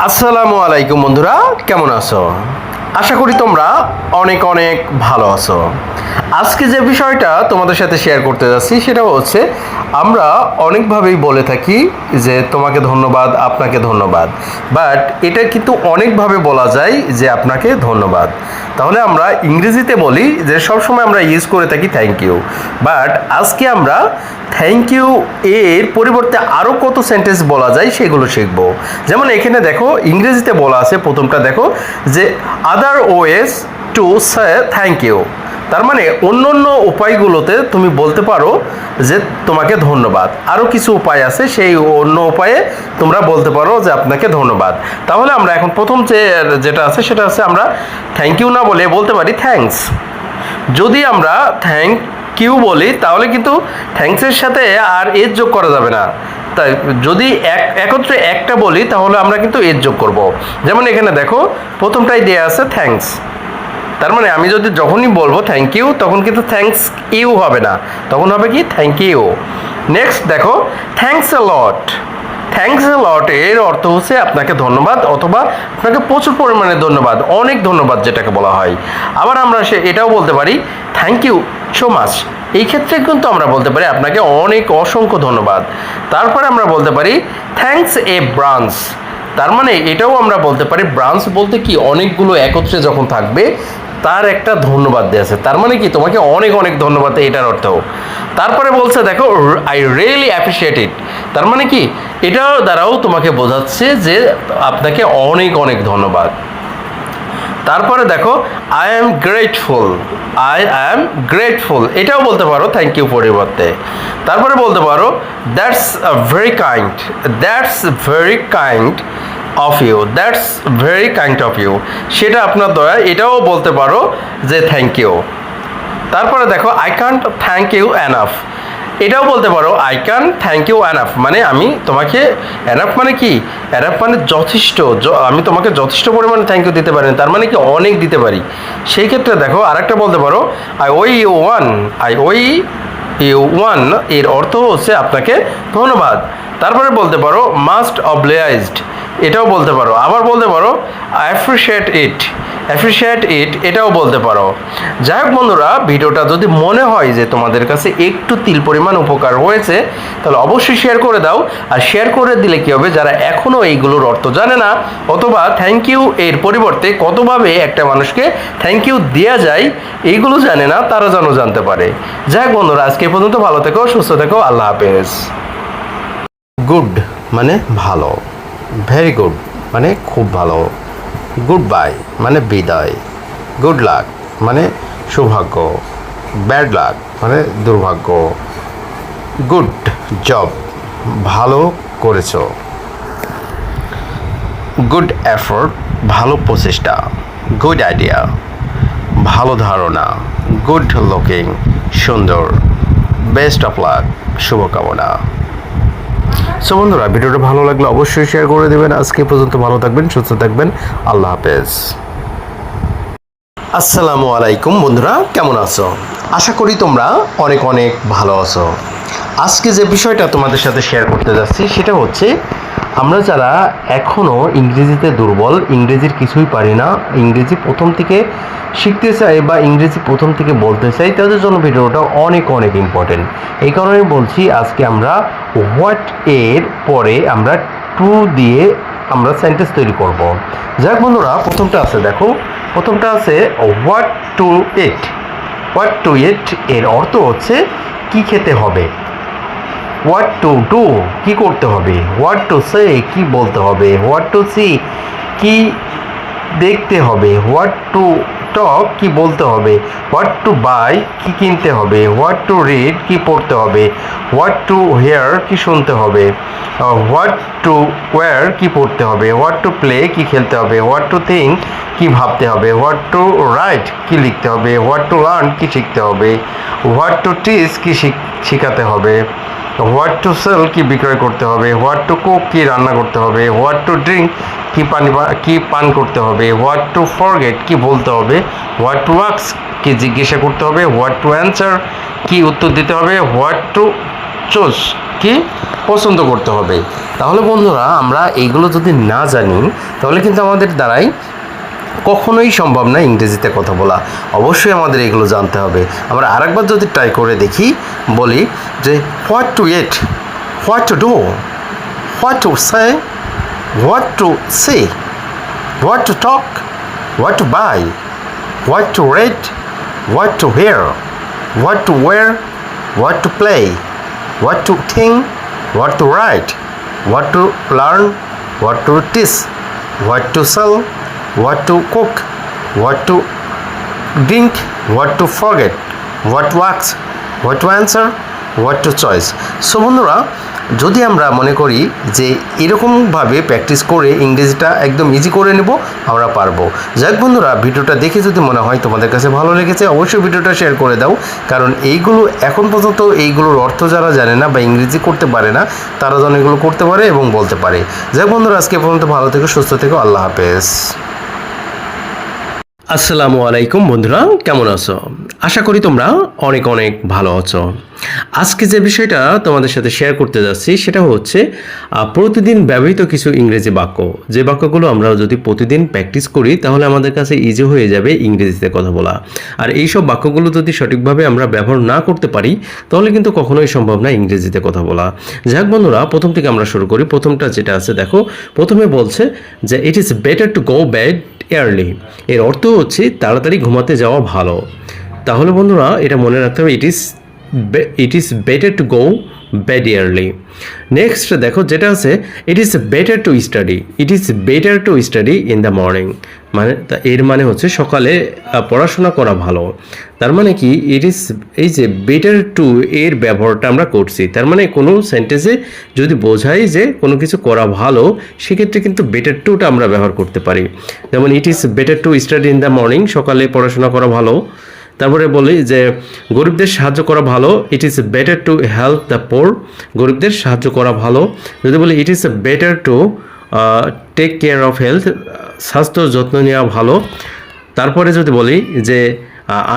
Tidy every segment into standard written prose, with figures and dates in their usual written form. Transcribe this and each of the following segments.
আসসালামু আলাইকুম বন্ধুরা, কেমন আছো? আশা করি তোমরা অনেক অনেক ভালো আছো। আজকে যে বিষয়টা তোমাদের সাথে শেয়ার করতে যাচ্ছি সেটা হচ্ছে, আমরা অনেকভাবেই বলে থাকি যে তোমাকে ধন্যবাদ, আপনাকে ধন্যবাদ, বাট এটা কিন্তু অনেকভাবে বলা যায় যে আপনাকে ধন্যবাদ। তাহলে আমরা ইংরেজিতে বলি যে সবসময় আমরা ইউজ করে থাকি থ্যাংক ইউ, বাট আজকে আমরা থ্যাংক ইউ এর পরিবর্তে আরও কত সেন্টেন্স বলা যায় সেগুলো শিখব। যেমন এখানে দেখো ইংরেজিতে বলা আছে, প্রথমটা দেখো যে other ways to say thank you. তার মানে অন্য অন্য উপায়গুলোতে তুমি বলতে পারো যে তোমাকে ধন্যবাদ। আরও কিছু উপায় আছে, সেই অন্য উপায়ে তোমরা বলতে পারো যে আপনাকে ধন্যবাদ। তাহলে আমরা এখন প্রথম যেটা আছে সেটা হচ্ছে আমরা থ্যাংক ইউ না বলে বলতে পারি থ্যাঙ্কস। যদি আমরা থ্যাংক ইউ বলি তাহলে কিন্তু থ্যাঙ্কসের সাথে আর এজ যোগ করা যাবে না। তাই যদি একত্রে একটা বলি তাহলে আমরা কিন্তু এজ যোগ করব। যেমন এখানে দেখো প্রথমটাই দেয়া আছে থ্যাঙ্কস। তার মানে আমি যদি যখনই বলবো থ্যাংক ইউ তখন কিন্তু থ্যাঙ্কস ইউ হবে না, তখন হবে কি থ্যাংক ইউ। নেক্সট দেখো thanks a lot. Thanks a lot এর অর্থ হচ্ছে আপনাকে ধন্যবাদ, অথবা আপনাকে প্রচুর পরিমাণে ধন্যবাদ, অনেক ধন্যবাদ যেটাকে বলা হয়। আবার আমরা এটাও বলতে পারি থ্যাংক ইউ সো মাচ। এই ক্ষেত্রে কিন্তু আমরা বলতে পারি আপনাকে অনেক অসংখ্য ধন্যবাদ। তারপরে আমরা বলতে পারি থ্যাঙ্কস এ ব্রাঞ্চ। তার মানে এটাও আমরা বলতে পারি ব্রাঞ্চ বলতে কি অনেকগুলো একত্রে যখন থাকবে তার একটা ধন্যবাদ দেওয়া আছে, তার মানে কি তোমাকে অনেক অনেক ধন্যবাদ এটার অর্থ। তারপরে বলছে দেখো আই রিয়েলি অ্যাপ্রিসিয়েট ইট। তার মানে কি এটার দ্বারাও তোমাকে বোঝাচ্ছে যে আপনাকে অনেক অনেক ধন্যবাদ। তারপরে দেখো I am grateful. I am grateful এটাও বলতে পারো থ্যাংক ইউ পরিবর্তে। তারপরে বলতে পারো that's very kind. That's very kind of you. That's very kind of you, সেটা আপনার দয়া, এটাও বলতে পারো যে থ্যাংক ইউ। তারপরে দেখো I can't thank you enough. এটাও বলতে পারো I can thank you enough, মানে আমি তোমাকে এনাফ মানে কি, এনাফ মানে যথেষ্ট, আমি তোমাকে যথেষ্ট পরিমাণে থ্যাংক ইউ দিতে পারি, তার মানে কি অনেক দিতে পারি। সেই ক্ষেত্রে দেখো আরেকটা বলতে পারো আই ওই ইউ ওয়ান। আই ওই ইউ ওয়ান এর অর্থ হচ্ছে আপনাকে ধন্যবাদ। তারপরে বলতে পারো মাস্ট অবলিয়াইজড। এটাও বলতে পারো। আবার বলতে পারো অ্যাপ্রিসিয়েট ইট। অ্যাপ্রিসিয়েট ইট এটাও বলতে পারো। যাই হোক বন্ধুরা, ভিডিওটা যদি মনে হয় যে তোমাদের কাছে একটু তিল পরিমাণ উপকার হয়েছে তাহলে অবশ্যই শেয়ার করে দাও। আর শেয়ার করে দিলে কী হবে, যারা এখনও এইগুলোর অর্থ জানে না অথবা থ্যাংক ইউ এর পরিবর্তে কতভাবে একটা মানুষকে থ্যাংক ইউ দেওয়া যায় এইগুলো জানে না, তারা যেন জানতে পারে। যাই হোক বন্ধুরা, আজকে পর্যন্ত ভালো থেকো, সুস্থ থেকো, আল্লাহ হাফেজ। গুড মানে ভালো, ভেরি গুড মানে খুব ভালো, গুড বাই মানে বিদায়, গুড লাক মানে সৌভাগ্য, ব্যাড লাক মানে দুর্ভাগ্য, গুড জব ভালো করেছ, গুড এফোর্ট ভালো প্রচেষ্টা, গুড আইডিয়া ভালো ধারণা, গুড লুকিং সুন্দর, বেস্ট অফ লাক শুভকামনা। সো বন্ধুরা, ভিডিওটা ভালো লাগলে অবশ্যই শেয়ার করে দেবেন। আজকে পর্যন্ত ভালো থাকবেন, সুস্থ থাকবেন, আল্লাহ হাফেজ। আসসালামু আলাইকুম বন্ধুরা, কেমন আছো? আশা করি তোমরা অনেক অনেক ভালো আছো। আজকে যে বিষয়টা তোমাদের সাথে শেয়ার করতে যাচ্ছি সেটা হচ্ছে, আমরা যারা এখনও ইংরেজিতে দুর্বল, ইংরেজির কিছুই পারি না, ইংরেজি প্রথম থেকে শিখতে চাই বা ইংরেজি প্রথম থেকে বলতে চাই, তাদের জন্য ভিডিওটা অনেক অনেক ইম্পর্টেন্ট। এই কারণে বলছি, আজকে আমরা হোয়াট এর পরে আমরা টু দিয়ে আমরা সেন্টেন্স তৈরি করব। যাক বন্ধুরা, প্রথমটা আছে দেখো, প্রথমটা আছে what to eat. What to eat এর অর্থ হচ্ছে কি খেতে হবে। হোয়াট টু ডু কি করতে হবে। হোয়াট টু সে কি বলতে হবে। হোয়াট টু সি কি দেখতে হবে। হোয়াট টু টক কি বলতে হবে। হোয়াট টু বাই কি কিনতে হবে। হোয়াট টু রিড কি পড়তে হবে। হোয়াট টু হিয়ার কি শুনতে হবে। হোয়াট টু ওয়্যার কি পড়তে হবে। হোয়াট টু প্লে কি খেলতে হবে। হোয়াট টু থিঙ্ক কি ভাবতে হবে। হোয়াট টু রাইট কি লিখতে হবে। হোয়াট টু লার্ন কি শিখতে হবে। হোয়াট টু টিচ কি শেখাতে হবে। হোয়াট টু সেল কি বিক্রয় করতে হবে। হোয়াট টু কুক কি রান্না করতে হবে। হোয়াট টু ড্রিঙ্ক কি পান করতে হবে। হোয়াট টু ফরগেট কি বলতে হবে। হোয়াট টু আস্ক কি জিজ্ঞাসা করতে হবে। হোয়াট টু অ্যান্সার কি উত্তর দিতে হবে। হোয়াট টু চুজ কি পছন্দ করতে হবে। তাহলে বন্ধুরা আমরা এইগুলো যদি না জানি তাহলে কিন্তু আমাদের দ্বারাই কখনোই সম্ভব না ইংরেজিতে কথা বলা। অবশ্যই আমাদের এগুলো জানতে হবে। আমরা আরেকবার যদি ট্রাই করে দেখি, বলি যে what to eat, what to do, what to say, what to say, what to talk, what to buy, what to read, what to hear, what to wear, what to play, what to think, what to write, what to learn, what to teach, what to sell, what to cook, what to drink, what to forget, what to ask, what to answer, what to choice. So বন্ধুরা, যদি আমরা মনে করি যে এরকমভাবে practice করে ইংরেজিটা একদম ইজি করে নেব, আমরা পারবো। যাক বন্ধুরা, ভিডিওটা দেখে যদি মনে হয় তোমাদের কাছে ভালো লেগেছে, অবশ্যই ভিডিওটা শেয়ার করে দাও। কারণ এইগুলো এখন পর্যন্ত এইগুলোর অর্থ যারা জানে না বা ইংরেজি করতে পারে না, তারা যেন এগুলো করতে পারে এবং বলতে পারে। যাক বন্ধুরা, আজকে পর্যন্ত ভালো থেকো, সুস্থ থেকো, আল্লাহ হাফেজ। আসসালামু আলাইকুম বন্ধুরা, কেমন আছো? আশা করি তোমরা অনেক অনেক ভালো আছো। আজকে যে বিষয়টা তোমাদের সাথে শেয়ার করতে যাচ্ছি সেটা হচ্ছে প্রতিদিন ব্যবহৃত কিছু ইংরেজি বাক্য, যে বাক্যগুলো আমরা যদি প্রতিদিন প্র্যাকটিস করি তাহলে আমাদের কাছে ইজি হয়ে যাবে ইংরেজিতে কথা বলা। আর এইসব বাক্যগুলো যদি সঠিকভাবে আমরা ব্যবহার না করতে পারি তাহলে কিন্তু কখনোই সম্ভব না ইংরেজিতে কথা বলা। যাক বন্ধুরা, প্রথম থেকে আমরা শুরু করি। প্রথমটা যেটা আছে দেখো, প্রথমে বলছে যে ইট is better to go bad Airlie. এর অর্থ হচ্ছে তাড়াতাড়ি ঘুমাতে যাওয়া ভালো। তাহলে বন্ধুরা এটা মনে রাখতে হবে, ইট is better to go bed yearly. Next দেখো যেটা আছে, ইট is better to study, it is better to study in the morning. মানে এর মানে হচ্ছে সকালে পড়াশোনা করা ভালো। তার মানে কি, ইট ইজ, এই যে বেটার টু এর ব্যবহারটা আমরা করছি, তার মানে কোনো সেন্টেন্সে যদি বোঝাই যে কোনো কিছু করা ভালো, সেক্ষেত্রে কিন্তু বেটার টুটা আমরা ব্যবহার করতে পারি। যেমন ইট is better to study in the morning, সকালে পড়াশোনা করা ভালো। তারপরে বলি যে গরিবদের সাহায্য করা ভালো, it is better to help the poor, গরিবদের সাহায্য করা ভালো। যদি বলি it is better to take care of health, স্বাস্থ্যর যত্ন নেওয়া ভালো। তারপরে যদি বলি যে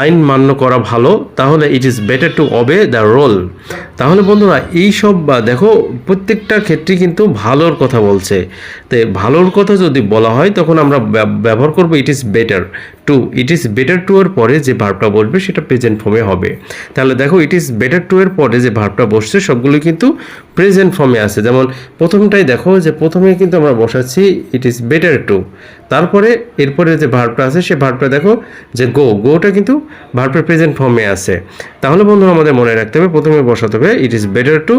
আইন মান্য করা ভালো, তাহলে it is better to obey the rule. তাহলে বন্ধুরা এইসব দেখো প্রত্যেকটা ক্ষেত্রে কিন্তু ভালোর কথা বলছে। তো ভালোর কথা যদি বলা হয় তখন আমরা ব্যবহার করব ইট is better two. It is better two এর পরে যে ভার্বটা বসবে সেটা প্রেজেন্ট ফর্মে হবে। তাহলে দেখো ইট ইজ বেটার টু এর পরে যে ভার্বটা বসছে সবগুলো কিন্তু প্রেজেন্ট ফর্মে আছে। যেমন প্রথমটাই দেখো যে প্রথমে কিন্তু আমরা বসাচ্ছি ইট ইজ বেটার টু, তারপরে এরপরে যে ভার্বটা আছে সে ভার্বটা দেখো যে গোটা কিন্তু ভার্বের প্রেজেন্ট ফর্মে আছে। তাহলে বন্ধুরা আমাদের মনে রাখতে হবে প্রথমে বসাতে হবে ইট ইজ বেটার টু,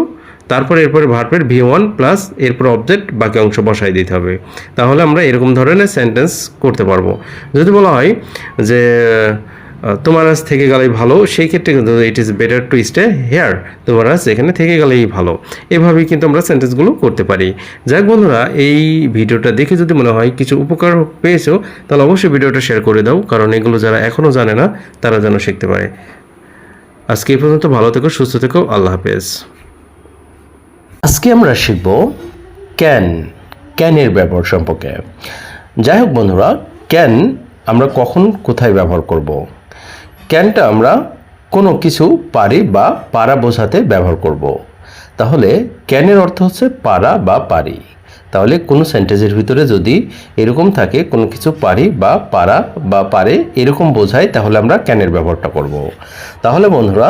তারপরে এরপরে ভার্বের V1 প্লাস এরপর অবজেক্ট বাকি অংশ বসাই দিতে হবে। তাহলে আমরা এরকম ধরনের সেন্টেন্স করতে পারবো। যদি বলা হয় যে তোমার আজ থেকে গেলেই ভালো, সেই ক্ষেত্রে কিন্তু ইট is better to stay here, তোমার আজ এখানে থেকে গেলেই ভালো। এভাবেই কিন্তু আমরা সেন্টেন্সগুলো করতে পারি। যাক বন্ধুরা, এই ভিডিওটা দেখে যদি মনে হয় কিছু উপকার পেয়েছো তাহলে অবশ্যই ভিডিওটা শেয়ার করে দাও, কারণ এগুলো যারা এখনও জানে না তারা যেন শিখতে পারে। আজকে এই পর্যন্ত, ভালো থেকো, সুস্থ থেকো, আল্লাহ হাফেজ। আজকে আমরা শিখব ক্যানের ব্যবহার সম্পর্কে। যাই হোক বন্ধুরা, ক্যান আমরা কখন কোথায় ব্যবহার করব? ক্যানটা আমরা কোনো কিছু পারি বা পারা বোঝাতে ব্যবহার করব। তাহলে ক্যানের অর্থ হচ্ছে পারা বা পারি। তাহলে কোনো সেন্টেন্সের ভিতরে যদি এরকম থাকে কোনো কিছু পারি বা পারা বা পারে এরকম বোঝায়, তাহলে আমরা ক্যানের ব্যবহারটা করব। তাহলে বন্ধুরা,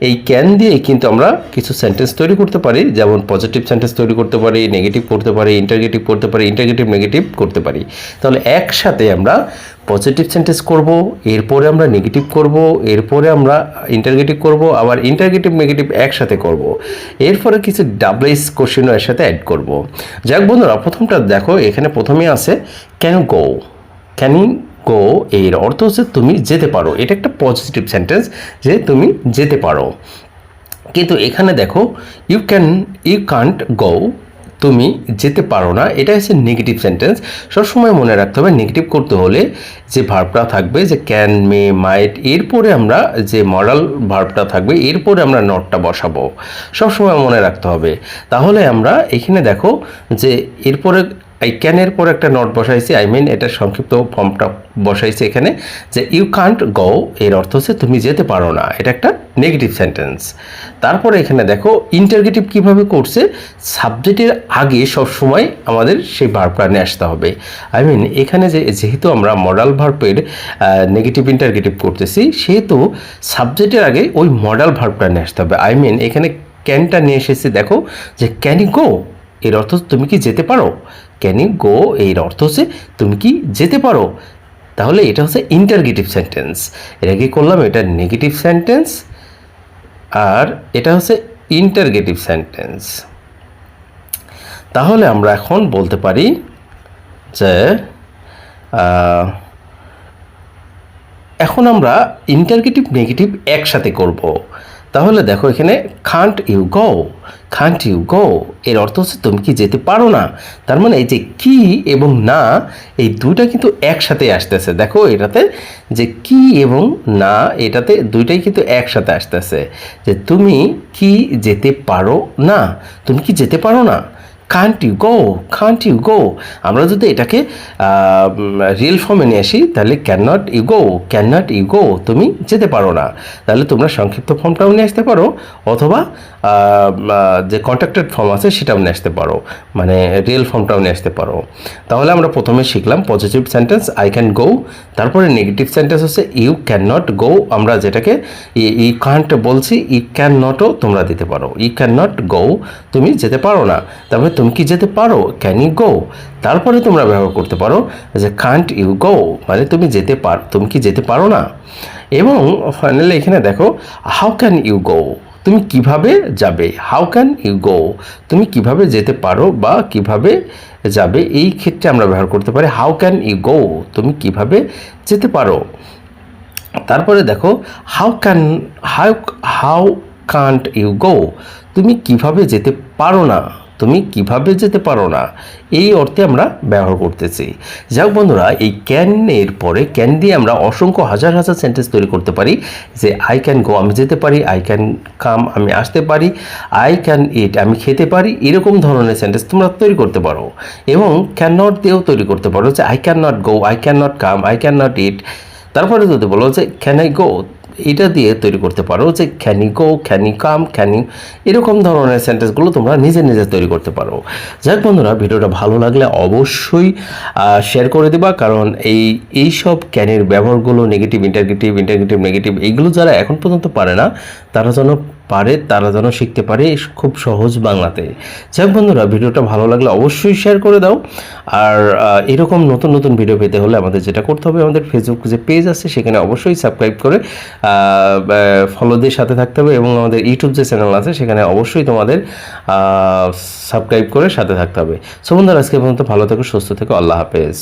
এই ক্যান দিয়ে কিন্তু আমরা কিছু সেন্টেন্স তৈরি করতে পারি। যেমন পজিটিভ সেন্টেন্স তৈরি করতে পারি, নেগেটিভ করতে পারি, ইন্টারগেটিভ করতে পারি, ইন্টারগেটিভ নেগেটিভ করতে পারি। তাহলে একসাথে আমরা পজিটিভ সেন্টেন্স করব, এরপরে আমরা নেগেটিভ করব, এরপরে আমরা ইন্টারগেটিভ করব, আবার ইন্টারগেটিভ নেগেটিভ একসাথে করব। এরপরে কিছু ডাবলএস কোশ্চেনও এর সাথে অ্যাড করব। যাক বন্ধুরা, প্রথমটা দেখো, এখানে প্রথমেই আছে ক্যান ইউ গো, এর অর্থ হচ্ছে তুমি যেতে পারো। এটা একটা পজিটিভ সেন্টেন্স যে তুমি যেতে পারো। কিন্তু এখানে দেখো ইউ কান্ট গো, তুমি যেতে পারো না, এটা হচ্ছে নেগেটিভ সেন্টেন্স। সবসময় মনে রাখতে হবে নেগেটিভ করতে হলে যে ভার্বটা থাকবে যে ক্যান, মে, মাইট, এরপরে আমরা যে মডাল ভার্বটা থাকবে এরপরে আমরা নটটা বসাবো, সবসময় মনে রাখতে হবে। তাহলে আমরা এখানে দেখো যে এরপরে এই ক্যানের পর একটা নট বসাইছি, এটা সংক্ষিপ্ত ফর্মটা বসাইছি এখানে, যে ইউ কান্ট গো এর অর্থ হচ্ছে তুমি যেতে পারো না, এটা একটা নেগেটিভ সেন্টেন্স। তারপরে এখানে দেখো ইন্টারগেটিভ কিভাবে করছে, সাবজেক্টের আগে সবসময় আমাদের সেই ভার্বটা নিয়ে আসতে হবে। এখানে যেহেতু আমরা মডাল ভার্বের নেগেটিভ ইন্টারগেটিভ করতেছি, সেহেতু সাবজেক্টের আগে ওই মডাল ভার্বটা নিয়ে আসতে হবে। এখানে ক্যানটা নিয়ে এসেছি, দেখো যে ক্যান ইউ গো এর অর্থ তুমি কি যেতে পারো, ক্যান ইউ গো এর অর্থ হচ্ছে তুমি কি যেতে পারো। তাহলে এটা হচ্ছে ইন্টারগেটিভ সেন্টেন্স। এটা কি করলাম, এটা নেগেটিভ সেন্টেন্স আর এটা হচ্ছে ইন্টারগেটিভ সেন্টেন্স। তাহলে আমরা এখন বলতে পারি যে এখন আমরা ইন্টারগেটিভ নেগেটিভ একসাথে করব। তাহলে দেখো এখানে কান্ট ইউ গো এর অর্থ হচ্ছে তুমি কি যেতে পারো না। তার মানে এই যে কি এবং না এই দুইটা কিন্তু একসাথে আসতেছে। দেখো এটাতে যে কি এবং না এটাতে দুইটাই কিন্তু একসাথে আসতেছে, যে তুমি কি যেতে পারো না, তুমি কি যেতে পারো না। কান্ট ইউ গো আমরা যদি এটাকে রিয়েল ফর্মে নিয়ে আসি তাহলে ক্যান নট ইউ গো তুমি যেতে পারো না। তাহলে তোমরা সংক্ষিপ্ত ফর্মটাও নিয়ে আসতে পারো অথবা যে কন্ট্রাক্টেড ফর্ম আছে সেটাও নিয়ে আসতে পারো, মানে রিয়েল ফর্মটাও নিয়ে আসতে পারো। তাহলে আমরা প্রথমে শিখলাম positive sentence I can go, তারপরে নেগেটিভ সেন্টেন্স হচ্ছে ইউ ক্যান নট গো, আমরা যেটাকে ইউ কান্ট বলছি ইউ ক্যান নটও তোমরা দিতে পারো, ইউ ক্যান নট গো তুমি যেতে পারো না। তারপরে তুমি কি যেতে পারো, ক্যান ইউ গো। তারপরে তোমরা ব্যবহার করতে পারো যে কান্ট ইউ গো, মানে তুমি তুমি কি যেতে পারো না। এবং ফাইনালি এখানে দেখো হাউ ক্যান ইউ গো, তুমি কিভাবে যাবে, হাউ ক্যান ইউ গো তুমি কিভাবে যেতে পারো বা কিভাবে যাবে, এই ক্ষেত্রে আমরা ব্যবহার করতে পারি হাউ ক্যান ইউ গো তুমি কিভাবে যেতে পারো। তারপরে দেখো হাউ কান্ট ইউ গো তুমি কিভাবে যেতে পারো না, তুমি কিভাবে যেতে পারো না, এই অর্থে আমরা ব্যবহার করতেছি। যাক বন্ধুরা, এই ক্যানের পরে ক্যান দিয়ে আমরা অসংখ্য হাজার হাজার সেন্টেন্স তৈরি করতে পারি। যে আই ক্যান গো আমি যেতে পারি, আই ক্যান কাম আমি আসতে পারি, আই ক্যান ইট আমি খেতে পারি, এরকম ধরনের সেন্টেন্স তোমরা তৈরি করতে পারো। এবং ক্যান নট দিয়েও তৈরি করতে পারো, যে I can not go, I can not come, I can not eat. তারপরে যদি বলো যে ক্যান আই গো, এটা দিয়ে তৈরি করতে পারো যে can you go, can you come, can you, এরকম ধরনের সেন্টেন্সগুলো তোমরা নিজে নিজে তৈরি করতে পারো। যাক বন্ধুরা, ভিডিওটা ভালো লাগলে অবশ্যই শেয়ার করে দেবা, কারণ এই সব ক্যানের ব্যবহারগুলো নেগেটিভ ইন্টারগেটিভ নেগেটিভ এইগুলো যারা এখন পর্যন্ত পারে না তারা যেন শিখতে পারে খুব সহজ বাংলাতে। যাক বন্ধুরা, ভিডিওটা ভালো লাগলে অবশ্যই শেয়ার করে দাও। আর এরকম নতুন নতুন ভিডিও পেতে হলে আমাদের যেটা করতে হবে, আমাদের ফেসবুক যে পেজ আছে সেখানে অবশ্যই সাবস্ক্রাইব করে ফলো দিয়ে সাথে থাকতে হবে, এবং আমাদের ইউটিউব যে চ্যানেল আছে সেখানে অবশ্যই তোমাদের সাবস্ক্রাইব করে সাথে থাকতে হবে। সো বন্ধুরা, আজকে পর্যন্ত ভালো থেকো, সুস্থ থেকো, আল্লাহ হাফেজ।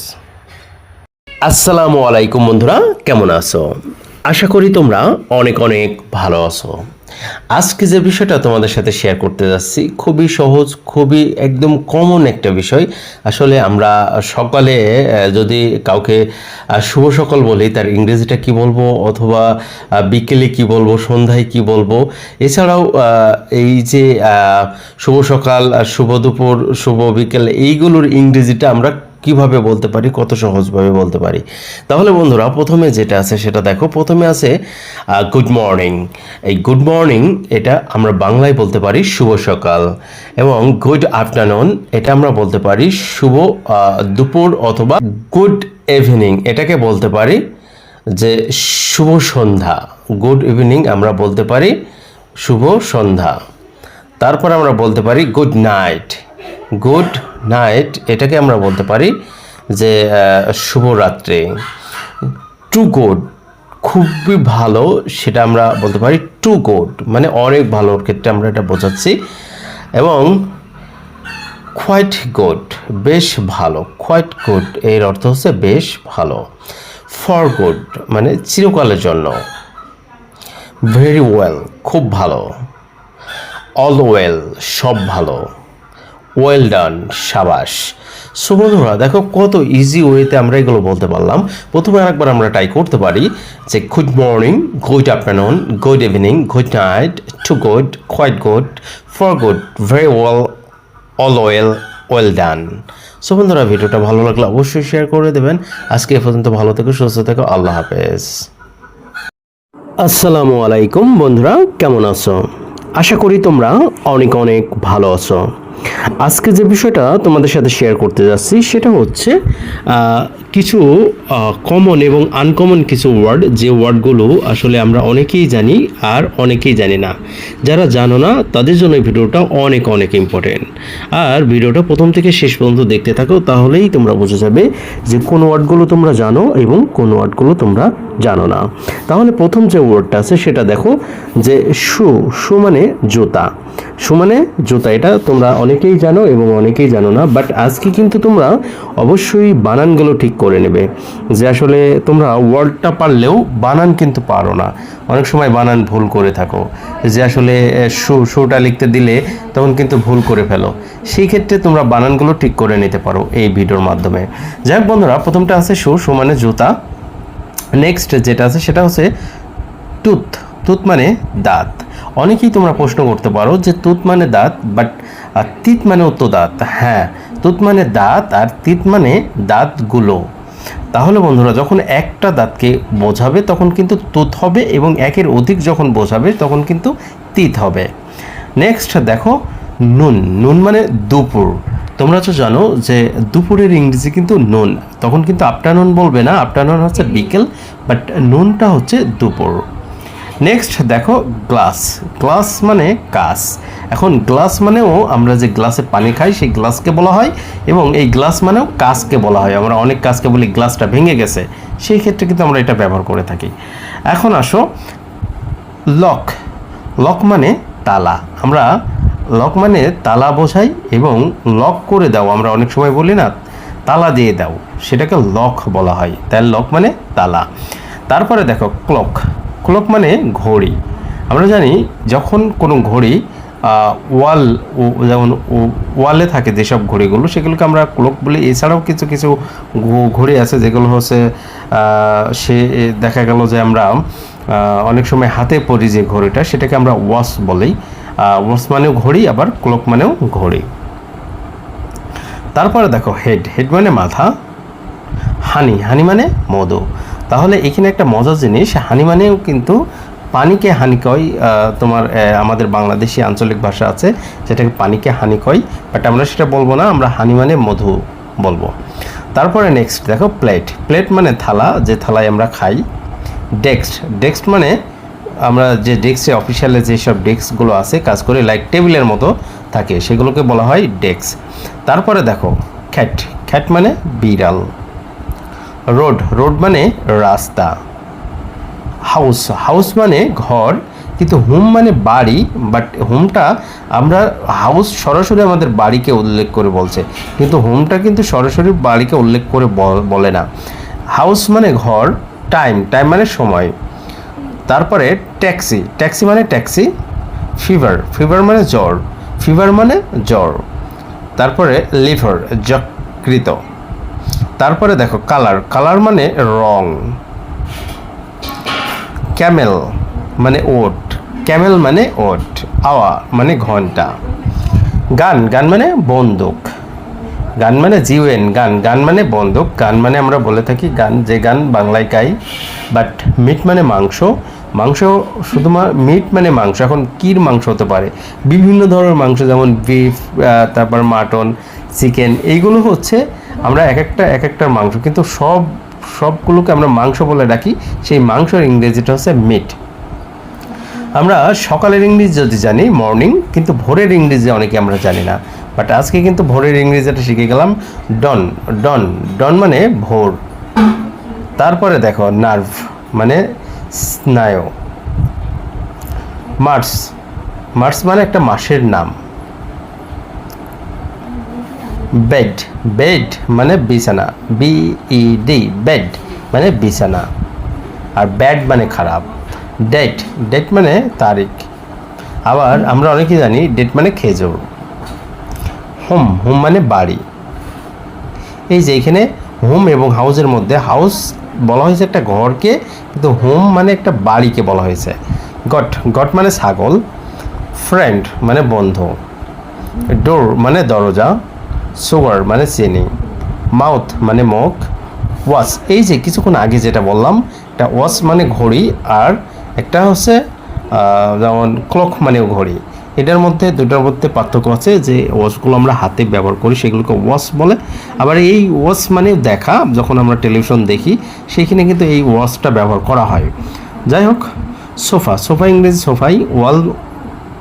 আসসালামু আলাইকুম বন্ধুরা, কেমন আছো? আশা করি তোমরা অনেক অনেক ভালো আছো। আজকে যে বিষয়টা তোমাদের সাথে শেয়ার করতে যাচ্ছি খুবই সহজ, খুবই একদম কমন একটা বিষয়। আসলে আমরা সকালে যদি কাউকে শুভ সকাল বলি, তার ইংরেজিটা কি বলবো, অথবা বিকেলে কি বলবো, সন্ধ্যায় কি বলবো, এছাড়াও এই যে শুভ সকাল, শুভ দুপুর, শুভ বিকেল, এইগুলোর ইংরেজিটা আমরা কিভাবে বলতে পারি, কত সহজভাবে বলতে পারি। তাহলে বন্ধুরা, প্রথমে যেটা আছে সেটা দেখো। প্রথমে আছে গুড মর্নিং। এই গুড মর্নিং এটা আমরা বাংলায় বলতে পারি শুভ সকাল, এবং গুড আফটারনুন এটা আমরা বলতে পারি শুভ দুপুর, অথবা গুড ইভিনিং এটাকে বলতে পারি যে শুভ সন্ধ্যা। গুড ইভিনিং আমরা বলতে পারি শুভ সন্ধ্যা। তারপর আমরা বলতে পারি গুড নাইট এটাকে আমরা বলতে পারি যে শুভরাত্রি। টু গুড খুবই ভালো, সেটা আমরা বলতে পারি টু গুড, মানে অনেক ভালোর ক্ষেত্রে আমরা এটা বোঝাচ্ছি। এবং কোয়াইট গুড বেশ ভালো, কোয়াইট গুড এর অর্থ হচ্ছে বেশ ভালো। ফর গুড মানে চিরকালের জন্য। ভেরি ওয়েল খুব ভালো। অল ওয়েল সব ভালো। ওয়েল ডান সাবাস। সো বন্ধুরা, দেখো কত ইজি ওয়েতে আমরা এগুলো বলতে পারলাম। প্রথমে আরেকবার আমরা ট্রাই করতে পারি যে good morning, good afternoon, good evening, good night, too good, quite good, for good, very well, all well, well done. So বন্ধুরা, ভিডিওটা ভালো লাগলে অবশ্যই শেয়ার করে দেবেন। আজকে এ পর্যন্ত ভালো থেকো, সুস্থ থেকো, আল্লাহ হাফেজ। আসসালামু আলাইকুম বন্ধুরা, কেমন আছো? আশা করি তোমরা অনেক অনেক ভালো আছো। আজকে যে বিষয়টা তোমাদের সাথে শেয়ার করতে যাচ্ছি সেটা হচ্ছে কিছু কমন এবং আনকমন কিছু ওয়ার্ড, যে ওয়ার্ডগুলো আসলে আমরা অনেকেই জানি আর অনেকেই জানি না। যারা জানো না তাদের জন্য এই ভিডিওটা অনেক অনেক ইম্পর্টেন্ট। আর ভিডিওটা প্রথম থেকে শেষ পর্যন্ত দেখতে থাকো, তাহলেই তোমরা বুঝে যাবে যে কোন ওয়ার্ডগুলো তোমরা জানো এবং কোন ওয়ার্ডগুলো তোমরা জানো না। তাহলে প্রথম যে ওয়ার্ডটা আছে সেটা দেখো, যে শু। শু মানে জুতা। শু মানে জুতা, এটা তোমরা অনেকেই জানো এবং অনেকেই জানো না। বাট আজকে কিন্তু তোমরা অবশ্যই বানানগুলো ঠিক করে নেবে, যে আসলে তোমরা ওয়ার্ডটা পারলেও বানান কিন্তু পারো না। অনেক সময় বানান ভুল করে থাকো, যে আসলে শুটা লিখতে দিলে তখন কিন্তু ভুল করে ফেলো। সেই ক্ষেত্রে তোমরা বানানগুলো ঠিক করে নিতে পারো এই ভিডিওর মাধ্যমে। যাই হোক বন্ধুরা, প্রথমটা আছে শু। শু মানে জুতা। নেক্সট যেটা আছে সেটা হচ্ছে টুথ। টুথ মানে দাঁত। অনেকেই তোমরা প্রশ্ন করতে পারো যে টুথ মানে দাঁত, বাট তিত মানেও তো দাঁত। হ্যাঁ, টুথ মানে দাঁত আর তিত মানে দাঁতগুলো। তাহলে বন্ধুরা, যখন একটা দাঁতকে বোঝাবে তখন কিন্তু টুথ হবে, এবং একের অধিক যখন বোঝাবে তখন কিন্তু তিত হবে। নেক্সট দেখো নুন। নুন মানে দুপুর। তোমরা তো জানো যে দুপুরের ইংরেজি কিন্তু নুন, তখন কিন্তু আফটারনুন বলবে না, আফটারনুন হচ্ছে বিকেল, বাট নুনটা হচ্ছে দুপুর। নেক্সট দেখো গ্লাস। গ্লাস মানে কাঁচ। এখন গ্লাস মানেও আমরা যে গ্লাসে পানি খাই সেই গ্লাসকে বলা হয়, এবং এই গ্লাস মানেও কাঁচকে বলা হয়। আমরা অনেক কাঁচকে বলি গ্লাসটা ভেঙে গেছে, সেই ক্ষেত্রে কিন্তু আমরা এটা ব্যবহার করে থাকি। এখন আসো লক। লক মানে তালা। আমরা লক মানে তালা বোঝাই, এবং লক করে দাও আমরা অনেক সময় বলি না, তালা দিয়ে দাও, সেটাকে লক বলা হয়। তাই লক মানে তালা। তারপরে দেখো ক্লক। ক্লক মানে ঘড়ি। আমরা জানি যখন কোনো ঘড়ি ওয়াল, যেমন ওয়ালে থাকে যেসব ঘড়িগুলো, সেগুলোকে আমরা ক্লক বলি। এছাড়াও কিছু কিছু ঘড়ি আছে যেগুলো হচ্ছে সে দেখা গেল যে আমরা অনেক সময় হাতে পরি যে ঘড়িটা, সেটাকে আমরা ওয়াচ বলি। ওয়াচ মানেও ঘড়ি, আবার ক্লক মানেও ঘড়ি। তারপরে দেখো হেড। হেড মানে মাথা। হানি। হানি মানে মধু। তাহলে এখানে একটা মজার জিনিস, হানি মানেও কিন্তু পানিকে হানি কয়। তোমার আমাদের বাংলাদেশি আঞ্চলিক ভাষা আছে যেটাকে পানিকে হানি কয়, বাট আমরা সেটা বলবো না, আমরা হানি মানে মধু বলবো। তারপরে নেক্সট দেখো প্লেট। প্লেট মানে থালা, যে থালায় আমরা খাই। ডেস্ক। ডেস্ক মানে আমরা যে ডেস্কে অফিসিয়ালে যেসব ডেস্কগুলো আছে কাজ করে, লাইক টেবিলের মতো থাকে, সেগুলোকে বলা হয় ডেস্ক। তারপরে দেখো খ্যাট। খ্যাট মানে বিড়াল। রোড। রোড মানে রাস্তা। হাউস। হাউস মানে ঘর, কিন্তু হোম মানে বাড়ি, বাট হোমটা আমরা হাউস সরাসরি আমাদের বাড়িকে উল্লেখ করে বলছে, কিন্তু হোমটা কিন্তু সরাসরি বাড়িকে উল্লেখ করে বলে না। হাউস মানে ঘর। টাইম। টাইম মানে সময়। তারপরে ট্যাক্সি। ট্যাক্সি মানে ট্যাক্সি। ফিভার। ফিভার মানে জ্বর। ফিভার মানে জ্বর। তারপরে লিভার, যকৃত। তারপরে দেখো কালার। কালার মানে রং। ক্যামেল মানে ওট। ক্যামেল মানে ওট। আওয়া মানে ঘন্টা। গান। গান মানে বন্দুক। গান মানে জিওএন, গান। গান মানে বন্দুক। গান মানে আমরা বলে থাকি গান, যে গান বাংলায় গাই। বাট মিট মানে মাংস। মাংস শুধুমাত্র, মিট মানে মাংস। এখন কির মাংস হতে পারে, বিভিন্ন ধরনের মাংস, যেমন বিফ, তারপর মাটন, চিকেন, এইগুলো হচ্ছে আমরা এক একটার মাংস, কিন্তু সবগুলোকে আমরা মাংস বলে ডাকি। সেই মাংসের ইংরেজিটা হচ্ছে মিট। আমরা সকালের ইংরেজি যদি জানি মর্নিং, কিন্তু ভোরের ইংরেজি অনেকে আমরা জানি না। বাট আজকে কিন্তু ভোরের ইংরেজিটা শিখে গেলাম, ডন। ডন। ডন মানে ভোর। তারপরে দেখো নার্ভ মানে স্নায়ু। মার্চ। মার্চ মানে একটা মাসের নাম। বেড। বেড মানে বিছানা। বিইডি, বেড মানে বিছানা। আর ব্যাড মানে খারাপ। ডেট। ডেট মানে তারিখ। আবার আমরা অনেকেই জানি ডেট মানে খেজুর। হোম। হোম মানে বাড়ি। এই যে এখানে হোম এবং হাউসের মধ্যে, হাউস বলা হয়েছে একটা ঘরকে, কিন্তু হোম মানে একটা বাড়িকে বলা হয়েছে। গট। গট মানে ছাগল। ফ্রেন্ড মানে বন্ধু। ডোর মানে দরজা। সুগার মানে চিনি, মাউথ মানে মুখ, ওয়াচ এই যে কিছুক্ষণ আগে যেটা বললাম, একটা ওয়াচ মানে ঘড়ি, আর একটা হচ্ছে যেমন ক্লক মানেও ঘড়ি। এটার মধ্যে দুটার মধ্যে পার্থক্য আছে, যে ওয়াচগুলো আমরা হাতে ব্যবহার করি সেগুলোকে ওয়াচ বলে, আবার এই ওয়াচ মানে দেখা, যখন আমরা টেলিভিশন দেখি সেইখানে কিন্তু এই ওয়াচটা ব্যবহার করা হয়। যাই হোক, সোফা, সোফা ইংরেজি সোফাই, ওয়াল